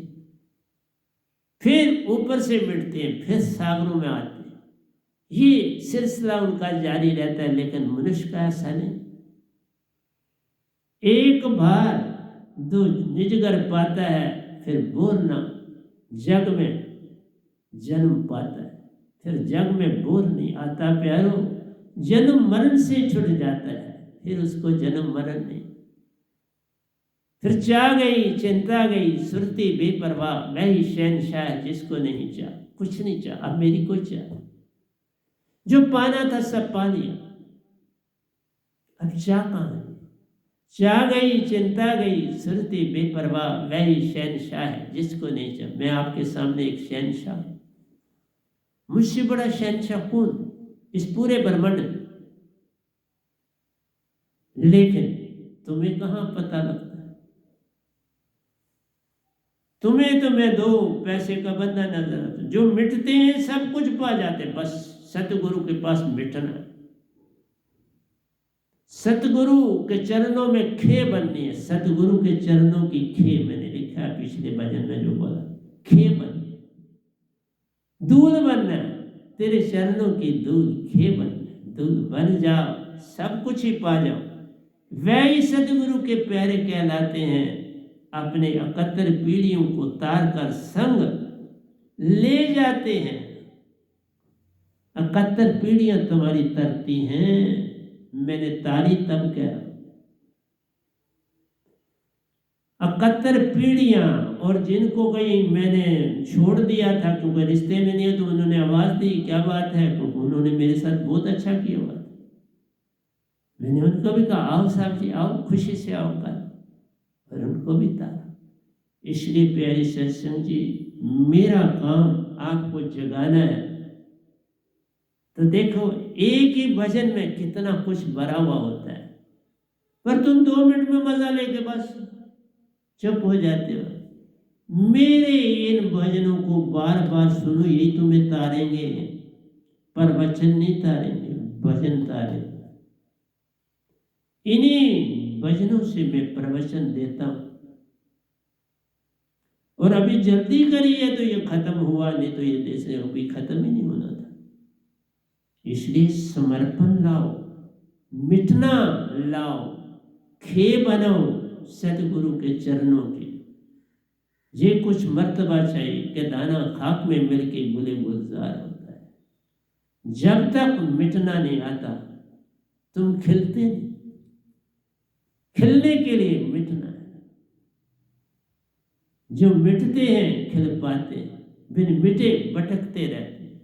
फिर ऊपर से मिटते हैं, फिर सागरों में आते हैं। ये सिलसिला उनका जारी रहता है। लेकिन मनुष्य का ऐसा नहीं, एक बार दो निजगर पाता है, फिर बोरना जग में जन्म पाता है, फिर जग में बोर नहीं आता प्यारो। जन्म मरण से छुट जाता है, फिर उसको जन्म मरण नहीं। फिर चाह गई, चिंता गई, सुरती बेपरवाह, वही शहनशाह जिसको नहीं चाह, कुछ नहीं चाह, अब मेरी कोई चाह। जो पाना था सब पा लिया, अब चाह कहां है? चाह गई, चिंता गई, सुरती बेपरवाह, वही शहनशाह जिसको नहीं चाह। मैं आपके सामने एक शहनशाह, मुझसे बड़ा शहनशाह कौन इस पूरे ब्रह्मांड में? लेकिन तुम्हें कहां पता लगता है? तुम्हें तो मैं दो पैसे का बंदा नजर आता, जो मिटते हैं सब कुछ पा जाते, बस सतगुरु के पास मिटना है। सतगुरु के चरणों में खे बननी है। सतगुरु के चरणों की खे, मैंने लिखा है पिछले भजन में जो बोला, खे बननी, दूध बनना है, तेरे चरणों की दूध खे बनना है। दूध बन जाओ, सब कुछ ही पा जाओ। वही सतगुरु के प्यारे कहलाते हैं। अपने 71 पीढ़ियों को तार कर संग ले जाते हैं। 71 पीढ़ियां तुम्हारी तरती हैं, मैंने तारी तब कहा। 71 पीढ़ियां, और जिनको कहीं मैंने छोड़ दिया था क्योंकि रिश्ते में नहीं है, तो उन्होंने आवाज दी, क्या बात है, क्योंकि उन्होंने मेरे साथ बहुत अच्छा किया हुआ। मैंने उनको भी कहा, आओ साहब जी आओ, खुशी से आओ कल, और उनको भी तारा। इसलिए प्यारी सत्संग जी, मेरा काम आपको जगाना है। तो देखो, एक ही भजन में कितना कुछ भरा हुआ होता है, पर तुम 2 मिनट में मजा लेके बस चुप हो जाते हो। मेरे इन भजनों को बार बार सुनो, यही तुम्हें तारेंगे, पर वचन नहीं तारेंगे, भजन तारेंगे। इन्हीं भजनों से मैं प्रवचन देता हूं। और अभी जल्दी करिए तो ये खत्म हुआ, नहीं तो ये देश ने कभी खत्म ही नहीं होना था। इसलिए समर्पण लाओ, मिटना लाओ, खे बनो सतगुरु के चरणों की। ये कुछ मर्तबा चाहिए कि दाना खाक में मिलके गुले गुलजार होता है। जब तक मिटना नहीं आता तुम खिलते नहीं। खिलने के लिए मिटना है। जो मिटते हैं खिल पाते हैं, बिन मिटे भटकते रहते हैं।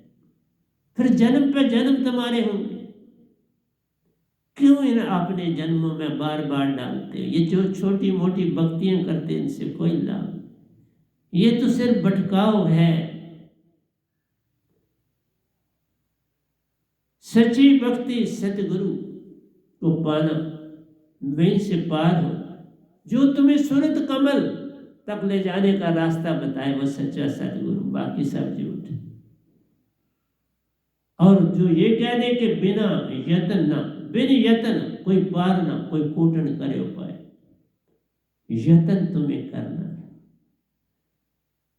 फिर जन्म पे जन्म तुम्हारे होंगे। क्यों इन अपने जन्मों में बार बार डालते हो? ये जो छोटी मोटी भक्तियां करते हैं इनसे कोई लाभ नहीं। ये तो सिर्फ भटकाव है। सच्ची भक्ति सतगुरु को पाना, वहीं से पार हो। जो तुम्हें सूरत कमल तक ले जाने का रास्ता बताए वो सच्चा सतगुरु, बाकी सब झूठ। और जो ये कह दे कि बिना यत्न ना, बिन यत्न कोई पार ना, कोई कूटन करे उपाय। यत्न तुम्हें करना है,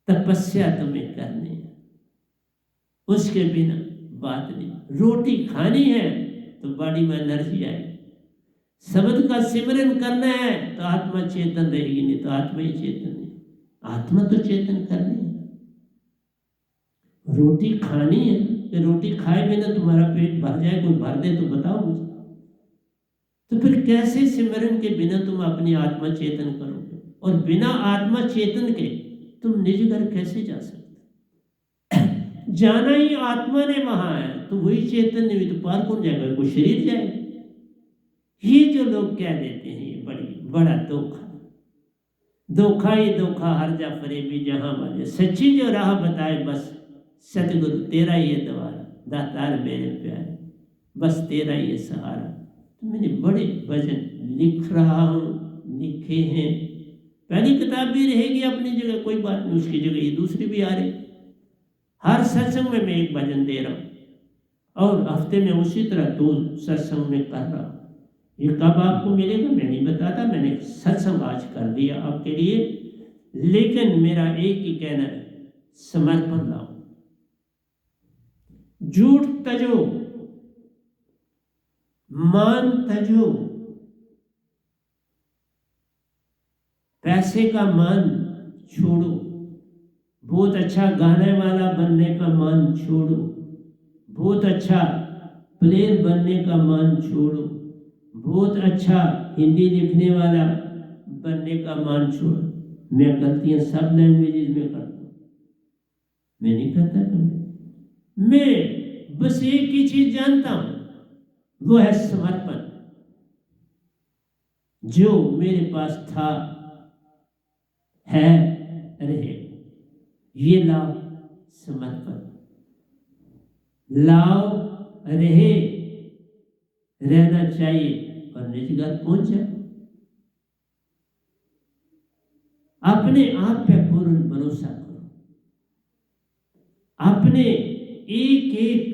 तपस्या तुम्हें करनी है, उसके बिना बात नहीं। रोटी खानी है तो बॉडी में एनर्जी आएगी। शब्द का सिमरन करना है तो आत्मा चेतन रहेगी, नहीं तो आत्मा ही चेतन नहीं। आत्मा तो चेतन करनी है। रोटी खानी है कि रोटी खाए बिना तुम्हारा पेट भर जाए, कोई भर दे तो बताओ मुझे। तो फिर कैसे सिमरन के बिना तुम अपनी आत्मा चेतन करोगे? और बिना आत्मा चेतन के तुम निज घर कैसे जा सकते? जाना ही आत्मा ने वहां है, तो वही चेतन नहीं हुई तो पार कौन जाएगा? कोई शरीर जाएगा? ये जो लोग कह देते हैं ये बड़ा धोखा। धोखा ही धोखा हर जा फरेबी जहां वाले। सच्ची जो राह बताए बस सतगुरु तेरा ये द्वारा, दातार मेरे प्यारे, बस तेरा ये सहारा। तो मैंने बड़े भजन लिख रहा हूँ, लिखे हैं। पहली किताब भी रहेगी अपनी जगह, कोई बात नहीं, उसकी जगह ये दूसरी भी आ रही। हर सत्संग में मैं एक भजन दे रहा हूँ और हफ्ते में उसी तरह 2 सत्संग में कर रहा हूँ। ये कब आपको मिलेगा मैं नहीं बताता। मैंने सत्संग आज कर दिया आपके लिए, लेकिन मेरा एक ही कहना है, समर्पण लाओ। झूठ तजो, मान तजो, पैसे का मान छोड़ो, बहुत अच्छा गाने वाला बनने का मान छोड़ो, बहुत अच्छा प्लेयर बनने का मान छोड़ो, बहुत अच्छा हिंदी लिखने वाला बनने का मान छोड़ो। मैं गलतियां सब लैंग्वेजेस में करता हूँ, मैं नहीं करता कभी। मैं बस एक ही चीज जानता हूं, वो है समर्पण। जो मेरे पास था है रहे, ये लाओ समर्पण, लाओ रहे, रहना चाहिए और निज घर पहुंच जाए। अपने आप पे पूर्ण भरोसा करो। अपने एक एक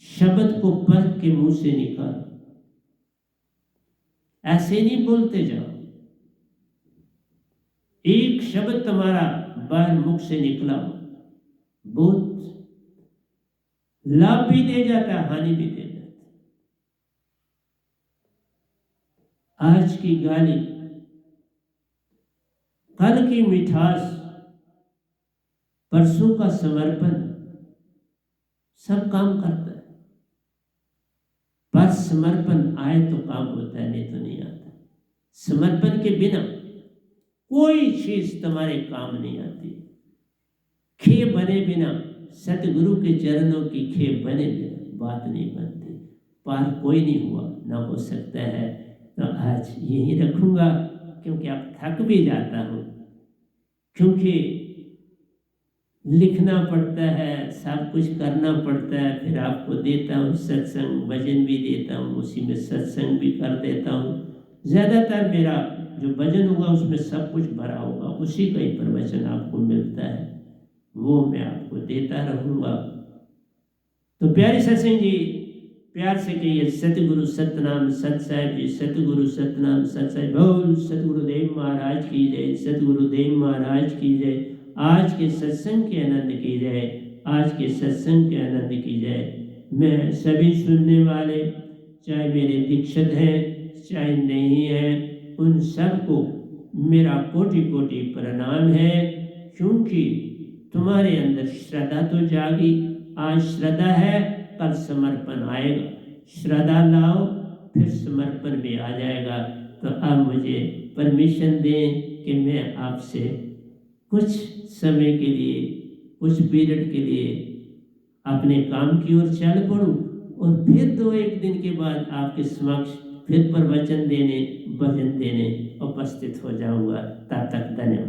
शब्द को परख के मुंह से निकालो। ऐसे नहीं बोलते जाओ। एक शब्द तुम्हारा बाहर मुख से निकला बहुत लाभ भी दे जाता है, हानि भी दे जाता है। आज की गाली, कल की मिठास, परसों का समर्पण सब काम करता है। पर समर्पण आए तो काम होता है, नहीं तो नहीं आता। समर्पण के बिना कोई चीज तुम्हारे काम नहीं आती। खे बने बिना, सतगुरु के चरणों की खे बने बिना बात नहीं बनती। पार कोई नहीं हुआ, ना हो सकता है। तो आज यही रखूंगा, क्योंकि अब थक भी जाता हूँ, क्योंकि लिखना पड़ता है, सब कुछ करना पड़ता है। फिर आपको देता हूँ सत्संग, भजन भी देता हूँ, उसी में सत्संग भी कर देता हूँ। ज़्यादातर मेरा जो भजन होगा उसमें सब कुछ भरा होगा, उसी का ही प्रवचन आपको मिलता है, वो मैं आपको देता रहूँगा। तो प्यारे सत्संग जी, प्यार से कहिए सतगुरु सतनाम सत साहिब जी, सतगुरु सतनाम सत साहिब। बोल सतगुरुदेव महाराज की जय, सतगुरुदेव महाराज की जय। आज के सत्संग के आनंद की जय, आज के सत्संग के आनंद की जय। मैं सभी सुनने वाले, चाहे मेरे दीक्षित हैं चाहे नहीं हैं, उन सबको मेरा कोटि कोटि प्रणाम है, क्योंकि तुम्हारे अंदर श्रद्धा तो जागी। आज श्रद्धा है, कल समर्पण आएगा। श्रद्धा लाओ, फिर समर्पण भी आ जाएगा। तो आप मुझे परमिशन दें कि मैं आपसे कुछ समय के लिए, कुछ पीरियड के लिए अपने काम की ओर चल पड़ूं और फिर 2-1 दिन के बाद आपके समक्ष फिर प्रवचन देने, भजन देने उपस्थित हो जाऊंगा। तब तक धन्यवाद।